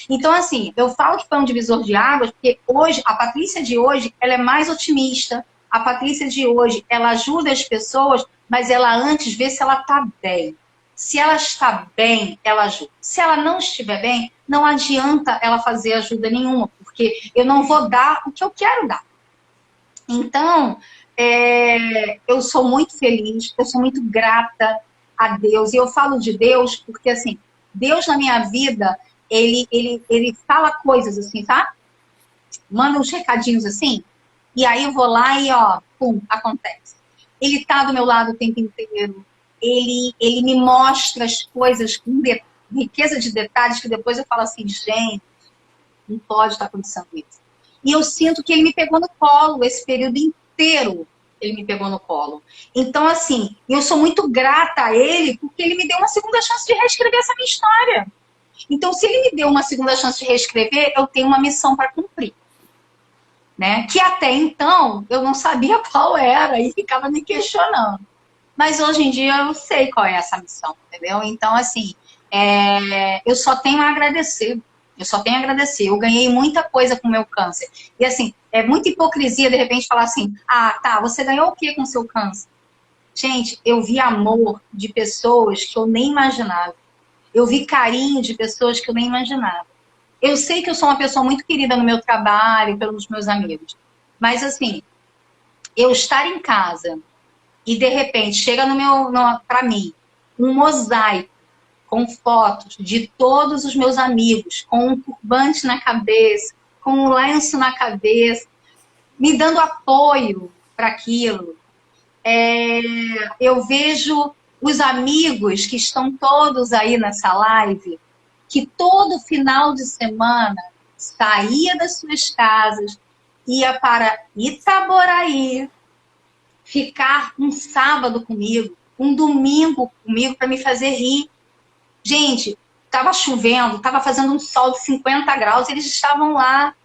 Então, assim, eu falo que foi um divisor de águas, porque hoje, a Patrícia de hoje, ela é mais otimista. A Patrícia de hoje, ela ajuda as pessoas, mas ela antes vê se ela está bem. Se ela está bem, ela ajuda. Se ela não estiver bem, não adianta ela fazer ajuda nenhuma, porque eu não vou dar o que eu quero dar. Então, eu sou muito feliz, eu sou muito grata a Deus. E eu falo de Deus porque, assim, Deus na minha vida, ele fala coisas assim, tá? Manda uns recadinhos assim, e aí eu vou lá e, ó, pum, acontece. Ele tá do meu lado o tempo inteiro. Ele me mostra as coisas com riqueza de detalhes que depois eu falo assim, gente, não pode estar acontecendo isso. E eu sinto que ele me pegou no colo esse período inteiro. Ele me pegou no colo. Então, assim, eu sou muito grata a ele porque ele me deu uma segunda chance de reescrever essa minha história. Então, se ele me deu uma segunda chance de reescrever, eu tenho uma missão para cumprir. Né? Que até então eu não sabia qual era e ficava me questionando. Mas hoje em dia eu sei qual é essa missão, entendeu? Então, assim, eu só tenho a agradecer. Eu só tenho a agradecer. Eu ganhei muita coisa com o meu câncer. E, assim, é muita hipocrisia, de repente, falar assim, ah, tá, você ganhou o quê com o seu câncer? Gente, eu vi amor de pessoas que eu nem imaginava. Eu vi carinho de pessoas que eu nem imaginava. Eu sei que eu sou uma pessoa muito querida no meu trabalho, pelos meus amigos. Mas, assim, eu estar em casa e, de repente, chega para mim um mosaico com fotos de todos os meus amigos, com um turbante na cabeça, com um lenço na cabeça, me dando apoio para aquilo. Eu vejo os amigos que estão todos aí nessa live, que todo final de semana saía das suas casas, ia para Itaboraí, ficar um sábado comigo, um domingo comigo para me fazer rir. Gente, estava chovendo, estava fazendo um sol de 50 graus, eles estavam lá.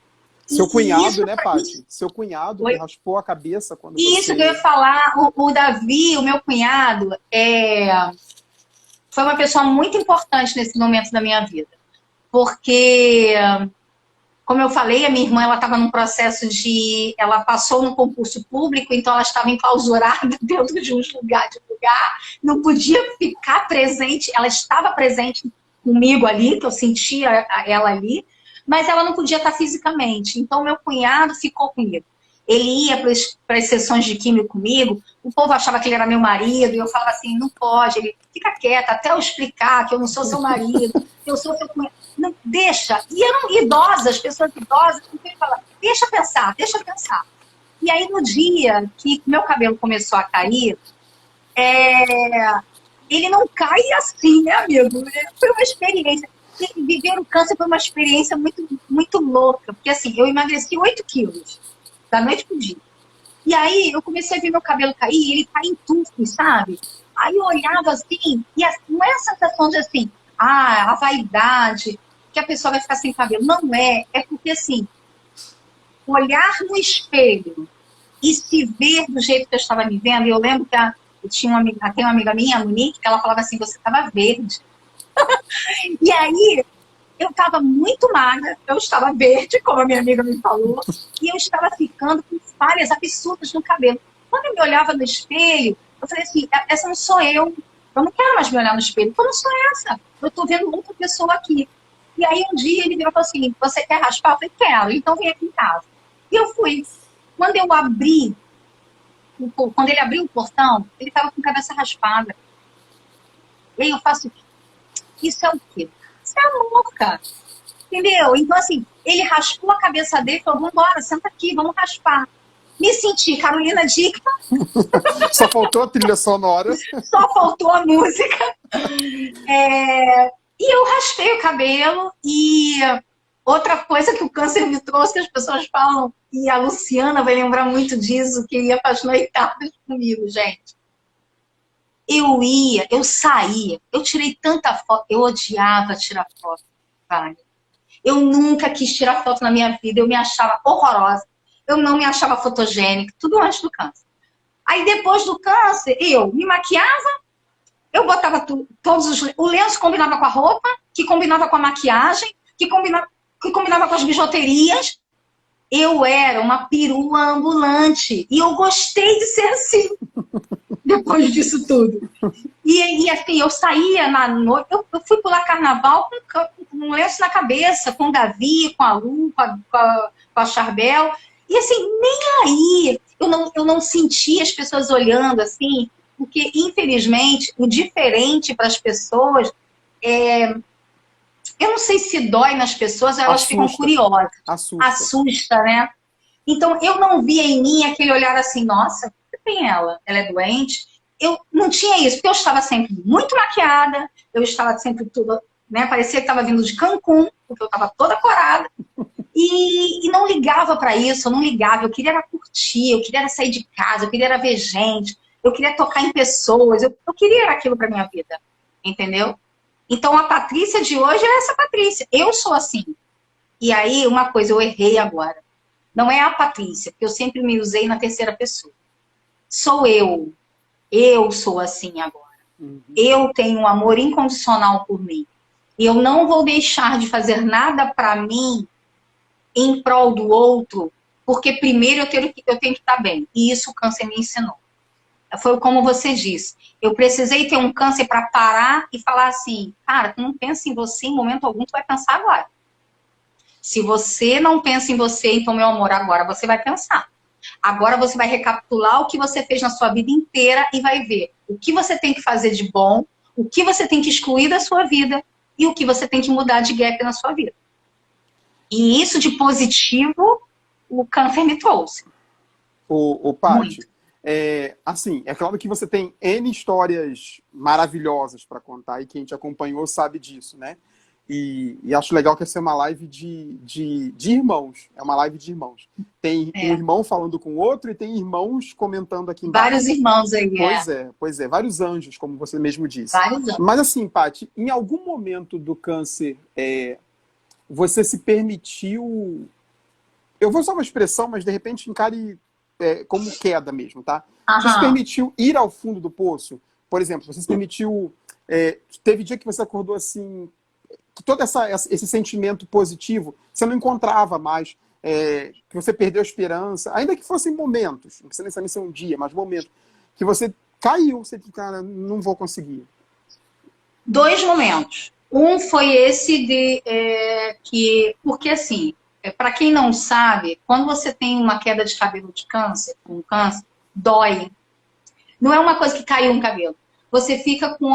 Seu cunhado, né, Paty? Seu cunhado que raspou a cabeça quando você... Isso que eu ia falar, o Davi, o meu cunhado, foi uma pessoa muito importante nesse momento da minha vida. Porque, como eu falei, a minha irmã ela estava num processo de... Ela passou no concurso público, então ela estava enclausurada dentro de um lugar, não podia ficar presente, ela estava presente comigo ali, que eu sentia ela ali, mas ela não podia estar fisicamente. Então, meu cunhado ficou comigo. Ele ia para as sessões de químio comigo, o povo achava que ele era meu marido, e eu falava assim, não pode, ele fica quieta, até eu explicar que eu não sou seu marido, que eu sou seu cunhado. Não, deixa. E eram idosas, pessoas idosas, então ele falava, deixa pensar. E aí, no dia que meu cabelo começou a cair, ele não cai assim, né, amigo? Foi uma experiência. Viver o câncer foi uma experiência muito, muito louca, porque assim, eu emagreci 8 quilos, da noite pro dia. E aí, eu comecei a ver meu cabelo cair, e ele cai em tufos, sabe? Aí eu olhava assim, e não é a sensação de assim, a vaidade, que a pessoa vai ficar sem cabelo. Não é porque assim, olhar no espelho e se ver do jeito que eu estava me vendo. E eu lembro que tem uma amiga minha, a Monique, que ela falava assim, você estava verde. E aí, eu estava muito magra, eu estava verde, como a minha amiga me falou, e eu estava ficando com falhas absurdas no cabelo. Quando eu me olhava no espelho, eu falei assim, essa não sou eu não quero mais me olhar no espelho, porque eu não sou essa, eu estou vendo outra pessoa aqui. E aí um dia ele virou e falou assim, você quer raspar? Eu falei, quero, então vem aqui em casa. E eu fui. Quando ele abriu o portão, ele estava com a cabeça raspada. E aí eu faço, isso é o quê? Isso é amor, cara. Entendeu? Então, assim, ele raspou a cabeça dele e falou, vambora, senta aqui, vamos raspar. Me senti Carolina Dickman. Só faltou a trilha sonora. Só faltou a música. E eu raspei o cabelo. E outra coisa que o câncer me trouxe, que as pessoas falam, e a Luciana vai lembrar muito disso, que ia para as noitadas comigo, gente. Eu saía, eu tirei tanta foto, eu odiava tirar foto, vale. Eu nunca quis tirar foto na minha vida, eu me achava horrorosa, eu não me achava fotogênica, tudo antes do câncer. Aí depois do câncer, eu me maquiava, eu botava o lenço combinava com a roupa, que combinava com a maquiagem, que combinava com as bijuterias. Eu era uma perua ambulante e eu gostei de ser assim, depois disso tudo. E assim, eu saía na noite, eu fui pular carnaval com um lenço na cabeça, com o Davi, com a Lu, com a Charbel, e assim, nem aí, eu não sentia as pessoas olhando assim, porque infelizmente, o diferente para as pessoas, eu não sei se dói nas pessoas, elas ficam curiosas. Assusta, né? Então, eu não via em mim aquele olhar assim, nossa, o que tem ela? Ela é doente? Eu não tinha isso, porque eu estava sempre muito maquiada, eu estava sempre tudo, né? Parecia que estava vindo de Cancún, porque eu estava toda corada. E não ligava para isso, eu não ligava. Eu queria era curtir, eu queria era sair de casa, eu queria era ver gente, eu queria tocar em pessoas, eu queria era aquilo para minha vida, entendeu? Então, a Patrícia de hoje é essa Patrícia. Eu sou assim. E aí, uma coisa, eu errei agora. Não é a Patrícia, porque eu sempre me usei na terceira pessoa. Sou eu. Eu sou assim agora. Uhum. Eu tenho um amor incondicional por mim. E eu não vou deixar de fazer nada para mim em prol do outro, porque primeiro eu tenho que estar bem. E isso o câncer me ensinou. Foi como você disse. Eu precisei ter um câncer para parar e falar assim, cara, tu não pensa em você em momento algum, tu vai pensar agora. Se você não pensa em você, então, meu amor, agora você vai pensar. Agora você vai recapitular o que você fez na sua vida inteira e vai ver o que você tem que fazer de bom, o que você tem que excluir da sua vida e o que você tem que mudar de gap na sua vida. E isso de positivo, o câncer me trouxe. O Paty, assim, é claro que você tem N histórias maravilhosas para contar e quem te acompanhou sabe disso, né? E acho legal que essa é uma live de irmãos. É uma live de irmãos. Tem um irmão falando com o outro e tem irmãos comentando aqui embaixo. Vários irmãos aí, Pois é. Vários anjos, como você mesmo disse. Vários anjos. Mas assim, Paty, em algum momento do câncer, você se permitiu... Eu vou usar uma expressão, mas de repente encare como queda mesmo, tá? Você se permitiu ir ao fundo do poço? Por exemplo, você se permitiu... teve dia que você acordou assim... todo esse sentimento positivo, você não encontrava mais, que você perdeu a esperança, ainda que fossem momentos, não precisa necessariamente ser um dia, mas momentos, que você caiu, você disse, cara, não vou conseguir. 2 momentos. Um foi esse porque assim, para quem não sabe, quando você tem uma queda de cabelo de câncer, com câncer, dói. Não é uma coisa que caiu um cabelo. Você fica com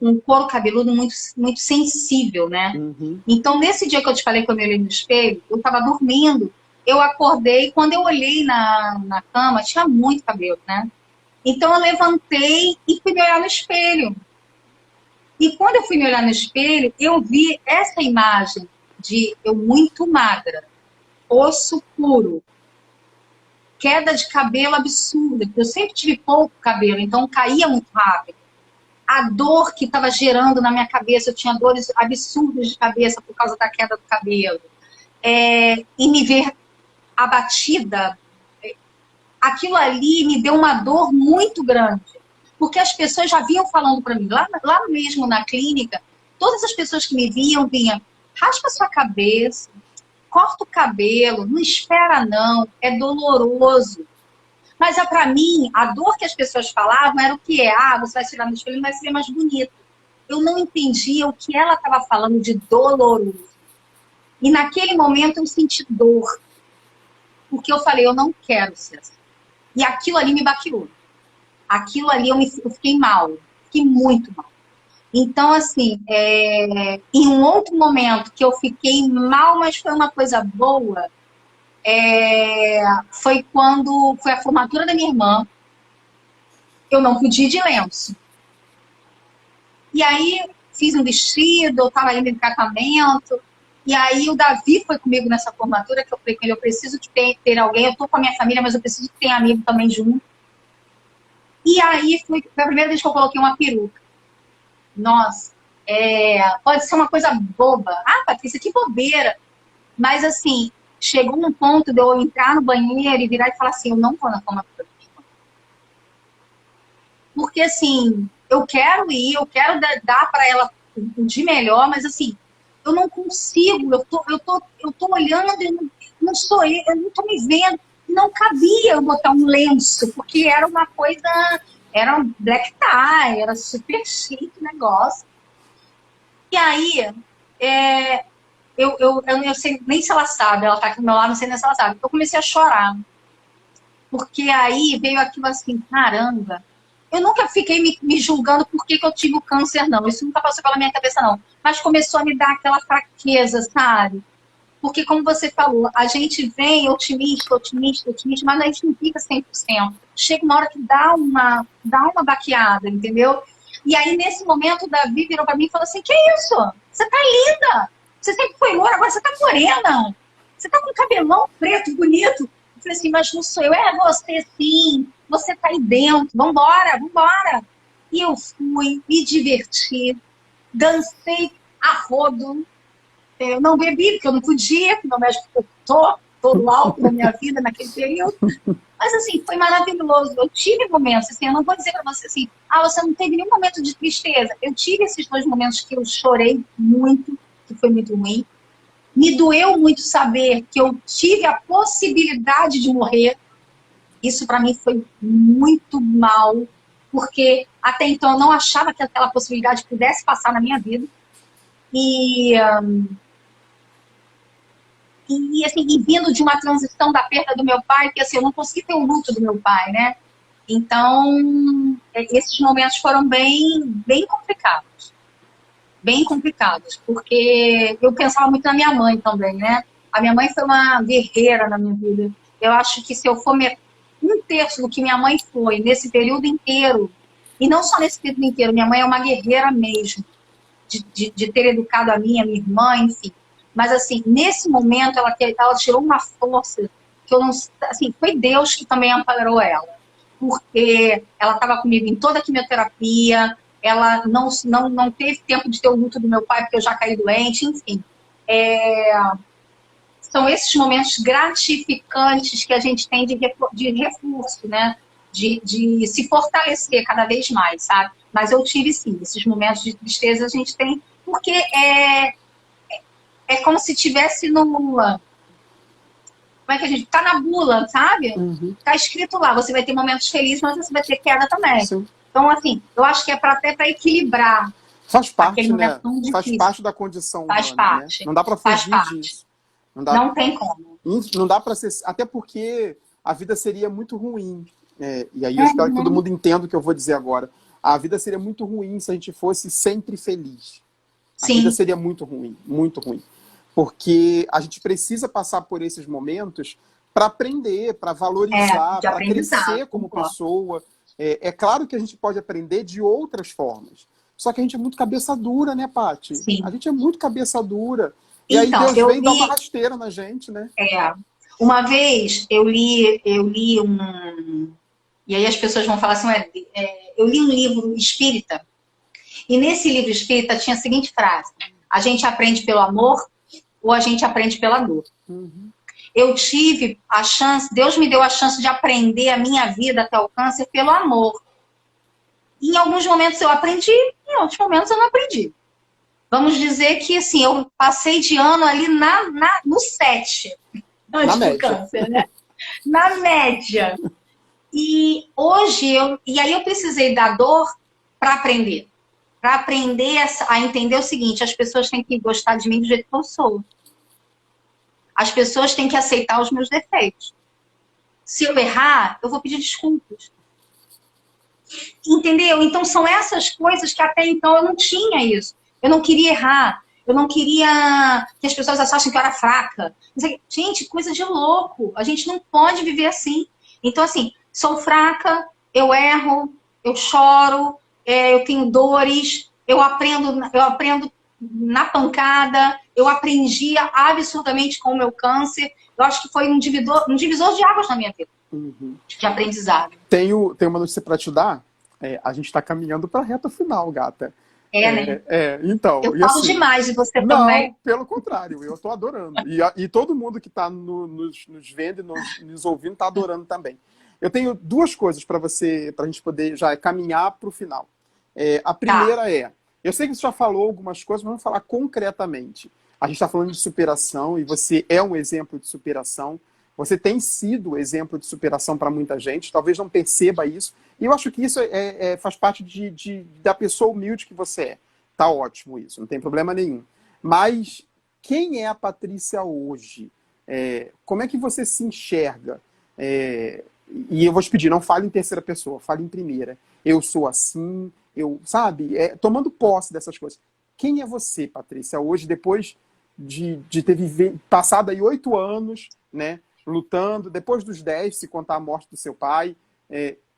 um couro cabeludo muito, muito sensível, né? Uhum. Então, nesse dia que eu te falei que eu me olhei no espelho, eu tava dormindo, eu acordei, quando eu olhei na cama, tinha muito cabelo, né? Então, eu levantei e fui me olhar no espelho. E quando eu fui me olhar no espelho, eu vi essa imagem de eu muito magra, osso puro, queda de cabelo absurda, porque eu sempre tive pouco cabelo, então caía muito rápido. A dor que estava gerando na minha cabeça, eu tinha dores absurdas de cabeça por causa da queda do cabelo. E me ver abatida, aquilo ali me deu uma dor muito grande. Porque as pessoas já vinham falando para mim, lá mesmo na clínica, todas as pessoas que me vinham, raspa sua cabeça, corta o cabelo, não espera não, é doloroso. Mas para mim, a dor que as pessoas falavam era o que é, você vai se olhar no espelho e vai ser mais bonito. Eu não entendia o que ela estava falando de doloroso. E naquele momento eu senti dor. Porque eu falei, eu não quero ser assim. E aquilo ali me baqueou. Aquilo ali eu fiquei mal. Fiquei muito mal. Então, assim, em um outro momento que eu fiquei mal, mas foi uma coisa boa, foi quando foi a formatura da minha irmã. Eu não podia ir de lenço. E aí, fiz um vestido, eu estava indo em tratamento. E aí, o Davi foi comigo nessa formatura, que eu falei com ele, eu preciso de ter alguém, eu estou com a minha família, mas eu preciso de ter amigo também junto. E aí, foi a primeira vez que eu coloquei uma peruca. Nossa, pode ser uma coisa boba. Patrícia, que bobeira. Mas, assim, chegou um ponto de eu entrar no banheiro e virar e falar assim, eu não vou na formatura. Porque, assim, eu quero ir, eu quero dar para ela de melhor, mas, assim, eu não consigo, eu tô olhando e não sou eu não tô me vendo. Não cabia eu botar um lenço, porque era uma coisa, era um black tie, era super chique o negócio. E aí, eu sei nem se ela sabe, ela tá aqui do meu lado, não sei nem se ela sabe. Eu comecei a chorar. Porque aí veio aquilo assim, caramba, eu nunca fiquei me julgando por que eu tive o câncer, não. Isso nunca passou pela minha cabeça, não. Mas começou a me dar aquela fraqueza, sabe? Porque, como você falou, a gente vem otimista, mas a gente não fica 100%. Chega uma hora que dá uma baqueada, entendeu? E aí, nesse momento, o Davi virou pra mim e falou assim, que isso? Você tá linda! Você sempre foi loura, agora você tá morena! Você tá com um cabelão preto, bonito! Eu falei assim, mas não sou eu. Você sim, você tá aí dentro, vambora. E eu fui, me diverti, dancei a rodo. Eu não bebi, porque eu não podia, porque meu médico ficou todo alto na minha vida naquele período. Mas, assim, foi maravilhoso. Eu tive momentos, assim, eu não vou dizer para você assim, você não teve nenhum momento de tristeza. Eu tive esses 2 momentos que eu chorei muito, que foi muito ruim. Me doeu muito saber que eu tive a possibilidade de morrer. Isso para mim foi muito mal, porque até então eu não achava que aquela possibilidade pudesse passar na minha vida. E assim, vindo de uma transição da perda do meu pai, que assim, eu não consegui ter o luto do meu pai, né? Então, esses momentos foram bem complicados. Bem complicados, porque eu pensava muito na minha mãe também, né? A minha mãe foi uma guerreira na minha vida. Eu acho que se eu for 1/3 do que minha mãe foi nesse período inteiro, e não só nesse período inteiro, minha mãe é uma guerreira mesmo, de ter educado a minha irmã, enfim. Mas, assim, nesse momento, ela tirou uma força que eu não... Assim, foi Deus que também amparou ela. Porque ela estava comigo em toda a quimioterapia, ela não teve tempo de ter o luto do meu pai, porque eu já caí doente, enfim. São esses momentos gratificantes que a gente tem de reforço, né? De se fortalecer cada vez mais, sabe? Mas eu tive, sim, esses momentos de tristeza a gente tem, porque é como se tivesse numa... Como é que a gente... Tá na bula, sabe? Uhum. Tá escrito lá, você vai ter momentos felizes, mas você vai ter queda também. Sim. Então, assim, eu acho que é até para equilibrar. Faz parte, aquele momento né? tão difícil. Faz parte da condição Faz humana, parte. Né? Não dá para fugir disso. Não tem como. Não dá para ser... Até porque a vida seria muito ruim. E aí eu espero que todo mundo entenda o que eu vou dizer agora. A vida seria muito ruim se a gente fosse sempre feliz. A Sim. vida seria muito ruim, muito ruim. Porque a gente precisa passar por esses momentos para aprender, para valorizar, para crescer como pessoa. É claro que a gente pode aprender de outras formas. Só que a gente é muito cabeça dura, né, Paty? Sim. A gente é muito cabeça dura. E então, aí Deus vem dar uma rasteira na gente, né? Uma vez eu li um... E aí as pessoas vão falar assim, eu li um livro espírita, e nesse livro espírita tinha a seguinte frase: a gente aprende pelo amor ou a gente aprende pela dor. Uhum. eu tive a chance, Deus me deu a chance de aprender a minha vida até o câncer pelo amor. Em alguns momentos eu aprendi, em outros momentos eu não aprendi. Vamos dizer que, assim, eu passei de ano ali no 7, antes do câncer, né? Na média. E hoje, e aí eu precisei da dor para aprender. Para aprender a entender o seguinte, as pessoas têm que gostar de mim do jeito que eu sou. As pessoas têm que aceitar os meus defeitos. Se eu errar, eu vou pedir desculpas. Entendeu? Então são essas coisas que até então eu não tinha isso. Eu não queria errar. Eu não queria que as pessoas achassem que eu era fraca. Gente, coisa de louco. A gente não pode viver assim. Então, assim, sou fraca, eu erro, eu choro, eu tenho dores, eu aprendo na pancada, eu aprendi absurdamente com o meu câncer. Eu acho que foi um divisor de águas na minha vida. Uhum. De aprendizado. Tenho uma notícia para te dar. A gente está caminhando para a reta final, gata. Né? Então, eu falo assim, demais de você não, também. Não, pelo contrário, eu estou adorando. E todo mundo que está nos vendo e nos ouvindo está adorando também. Eu tenho duas coisas para a gente poder já caminhar para o final. A primeira eu sei que você já falou algumas coisas, mas vamos falar concretamente. A gente está falando de superação e você é um exemplo de superação. Você tem sido exemplo de superação para muita gente, talvez não perceba isso. E eu acho que isso faz parte da pessoa humilde que você é. Tá ótimo isso, não tem problema nenhum. Mas quem é a Patrícia hoje? Como é que você se enxerga? E eu vou te pedir, não fale em terceira pessoa, fale em primeira. Eu sou assim, tomando posse dessas coisas. Quem é você, Patrícia, hoje, depois de ter passado aí 8 anos, né? Lutando, depois dos 10, se contar a morte do seu pai,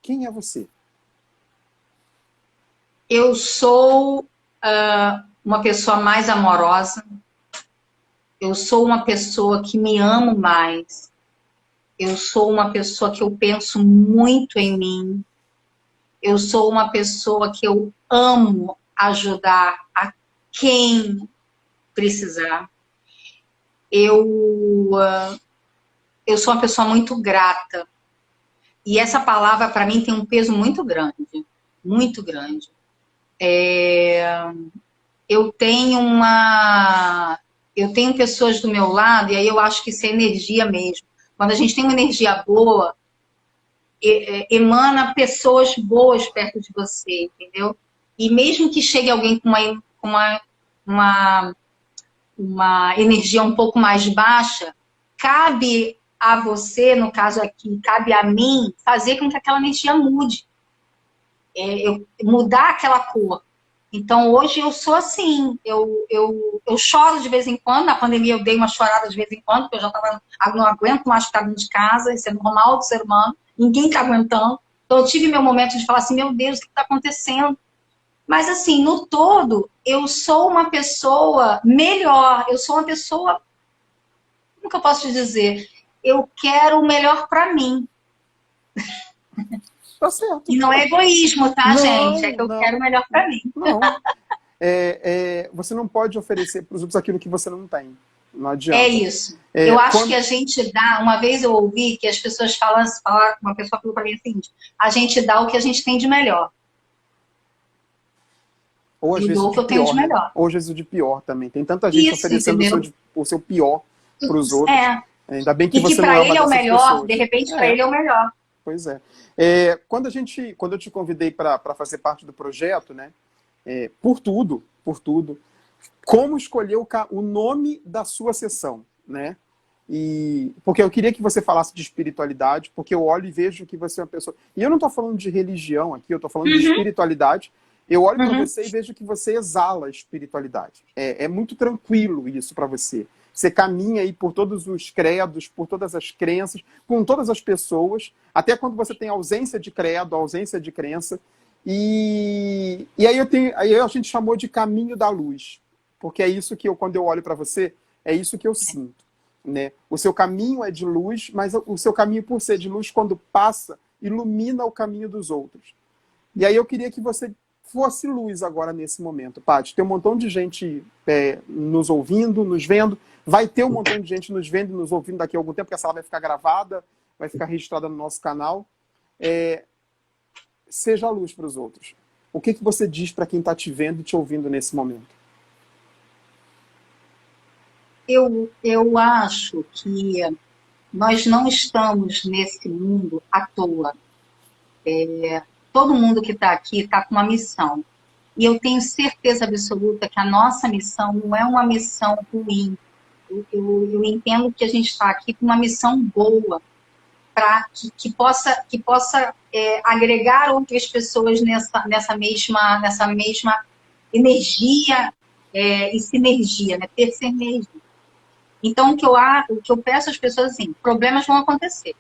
quem é você? Eu sou uma pessoa mais amorosa, eu sou uma pessoa que me amo mais, eu sou uma pessoa que eu penso muito em mim, eu sou uma pessoa que eu amo ajudar a quem precisar. Eu sou uma pessoa muito grata. E essa palavra, para mim, tem um peso muito grande. Muito grande. Eu tenho pessoas do meu lado, e aí eu acho que isso é energia mesmo. Quando a gente tem uma energia boa, emana pessoas boas perto de você, entendeu? E mesmo que chegue alguém com uma energia um pouco mais baixa, cabe a você, no caso aqui, cabe a mim, fazer com que aquela energia mude. Mudar aquela cor. Então, hoje eu sou assim, eu choro de vez em quando, na pandemia eu dei uma chorada de vez em quando, porque eu não aguento mais ficar dentro de casa, isso é normal do ser humano, ninguém está aguentando. Então, eu tive meu momento de falar assim, meu Deus, o que está acontecendo? Mas, assim, no todo, eu sou uma pessoa melhor, eu sou uma pessoa, como que eu posso te dizer? Eu quero o melhor para mim. Tá certo. E não é egoísmo, tá, gente? É que eu quero o melhor para mim. Não. Você não pode oferecer para os outros aquilo que você não tem. Não adianta. É isso. Eu acho que a gente dá... Uma vez eu ouvi que as pessoas uma pessoa falou para mim assim, a gente dá o que a gente tem de melhor. Ou às vezes o que eu tenho de melhor. Ou às vezes o de pior também. Tem tanta gente oferecendo o seu pior para os outros. Ainda bem que você não é uma dessas pessoas. E que para ele é o melhor, de repente para ele é o melhor. Pois é. Quando eu te convidei para fazer parte do projeto, né? Por tudo, como escolher o nome da sua sessão, né? Porque eu queria que você falasse de espiritualidade, porque eu olho e vejo que você é uma pessoa... E eu não estou falando de religião aqui, eu estou falando de espiritualidade. Eu olho para você e vejo que você exala a espiritualidade. É muito tranquilo isso para você. Você caminha aí por todos os credos, por todas as crenças, com todas as pessoas, até quando você tem ausência de credo, ausência de crença. E aí a gente chamou de caminho da luz. Porque é isso que quando eu olho para você, é isso que eu sinto. Né? O seu caminho é de luz, mas o seu caminho, por ser de luz, quando passa, ilumina o caminho dos outros. E aí eu queria que você fosse luz agora nesse momento, Paty. Tem um montão de gente nos ouvindo, nos vendo. Vai ter um montão de gente nos vendo e nos ouvindo daqui a algum tempo, porque essa live vai ficar gravada, vai ficar registrada no nosso canal. Seja a luz para os outros. O que você diz para quem está te vendo e te ouvindo nesse momento? Eu acho que nós não estamos nesse mundo à toa. Todo mundo que está aqui está com uma missão. E eu tenho certeza absoluta que a nossa missão não é uma missão ruim. Eu entendo que a gente está aqui com uma missão boa, para que possa agregar outras pessoas nessa mesma energia e sinergia, né? Ter sinergia. Então, o que eu peço às pessoas, assim, problemas vão acontecer.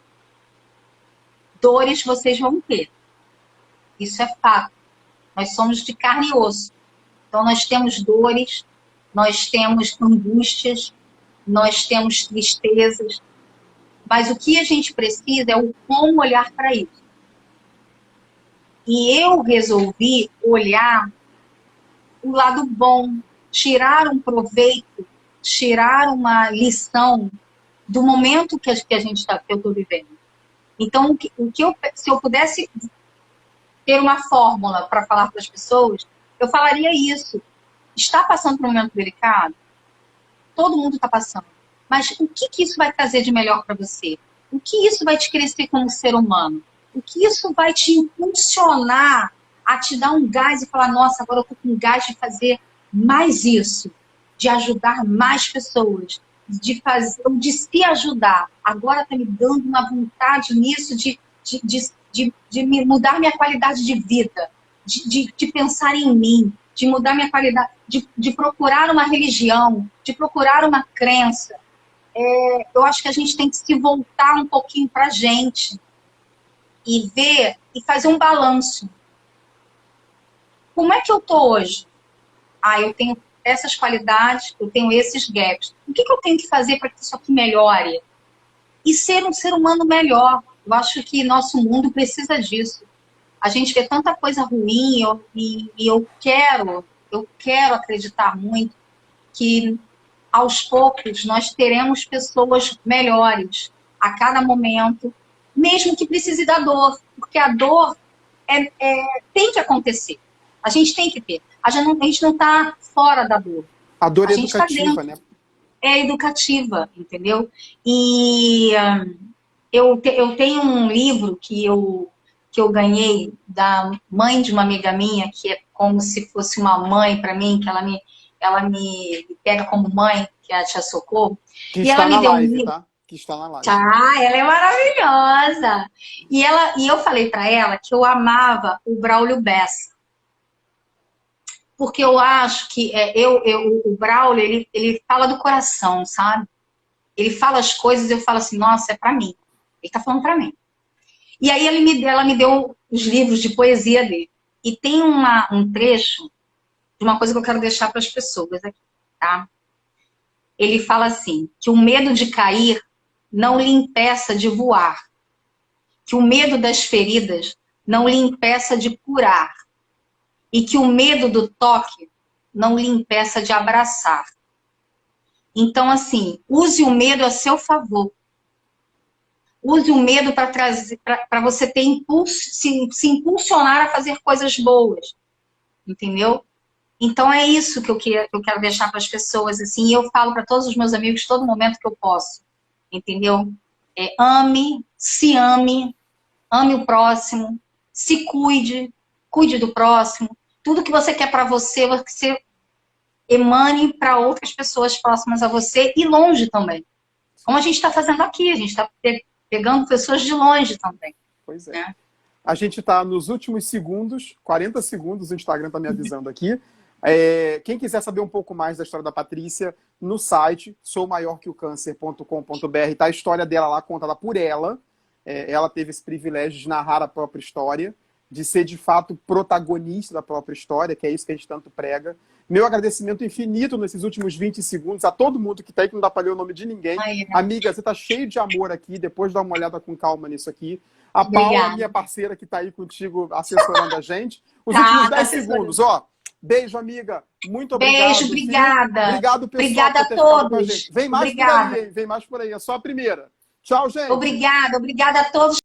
Dores vocês vão ter. Isso é fato. Nós somos de carne e osso. Então, nós temos dores, nós temos angústias, nós temos tristezas. Mas o que a gente precisa é o como olhar para isso. E eu resolvi olhar o lado bom, tirar um proveito, tirar uma lição do momento que eu estou vivendo. Então, se eu pudesse ter uma fórmula para falar para as pessoas, eu falaria isso. Está passando por um momento delicado? Todo mundo está passando. Mas o que isso vai trazer de melhor para você? O que isso vai te crescer como ser humano? O que isso vai te impulsionar a te dar um gás e falar, nossa, agora eu estou com gás de fazer mais isso, de ajudar mais pessoas, de se ajudar. Agora está me dando uma vontade nisso de mudar minha qualidade de vida, de pensar em mim, de mudar minha qualidade, de procurar uma religião, de procurar uma crença. Eu acho que a gente tem que se voltar um pouquinho para a gente e ver e fazer um balanço. Como é que eu estou hoje? Eu tenho essas qualidades, eu tenho esses gaps. O que eu tenho que fazer para que isso aqui melhore? E ser um ser humano melhor. Eu acho que nosso mundo precisa disso. A gente vê tanta coisa ruim e eu quero acreditar muito que aos poucos nós teremos pessoas melhores a cada momento, mesmo que precise da dor, porque a dor tem que acontecer. A gente tem que ter. A gente não está fora da dor. A dor é educativa, né? É educativa, entendeu? E eu tenho um livro que eu ganhei da mãe de uma amiga minha, que é como se fosse uma mãe para mim, que ela me pega como mãe, que é a Tia Socorro. Que e está ela me deu live, um livro. Tá? Que está na live. Ela é maravilhosa. E eu falei para ela que eu amava o Braulio Bessa. Porque eu acho que o Braulio, ele fala do coração, sabe? Ele fala as coisas e eu falo assim, nossa, é para mim. Ele tá falando para mim. E aí ela me deu os livros de poesia dele. E tem um trecho de uma coisa que eu quero deixar para as pessoas aqui, tá? Ele fala assim, que o medo de cair não lhe impeça de voar. Que o medo das feridas não lhe impeça de curar. E que o medo do toque não lhe impeça de abraçar. Então, assim, use o medo a seu favor. Use o medo para você ter impulso, se impulsionar a fazer coisas boas. Entendeu? Então, é isso que eu quero deixar para as pessoas. Assim, e eu falo para todos os meus amigos todo momento que eu posso. Entendeu? Se ame o próximo, se cuide do próximo. Tudo que você quer para você emane para outras pessoas próximas a você e longe também. Como a gente está fazendo aqui, a gente está pegando pessoas de longe também. Pois é. Né? A gente está nos últimos segundos, 40 segundos, o Instagram está me avisando aqui. Quem quiser saber um pouco mais da história da Patrícia, no site soumaiorqueocâncer.com.br está a história dela lá, contada por ela. Ela teve esse privilégio de narrar a própria história, de ser, de fato, protagonista da própria história, que é isso que a gente tanto prega. Meu agradecimento infinito nesses últimos 20 segundos a todo mundo que está aí, que não dá para ler o nome de ninguém. Amiga, você está cheio de amor aqui, depois dá uma olhada com calma nisso aqui. Paula, minha parceira, que está aí contigo assessorando a gente. Os últimos 10 segundos, ó. Beijo, amiga. Muito obrigado. Beijo, obrigada. Obrigado, pessoal, obrigada por a ter ficado com a todos. gente. Vem mais por Obrigada. aí, hein? Vem mais por aí. É só a primeira. Tchau, gente. Obrigada a todos.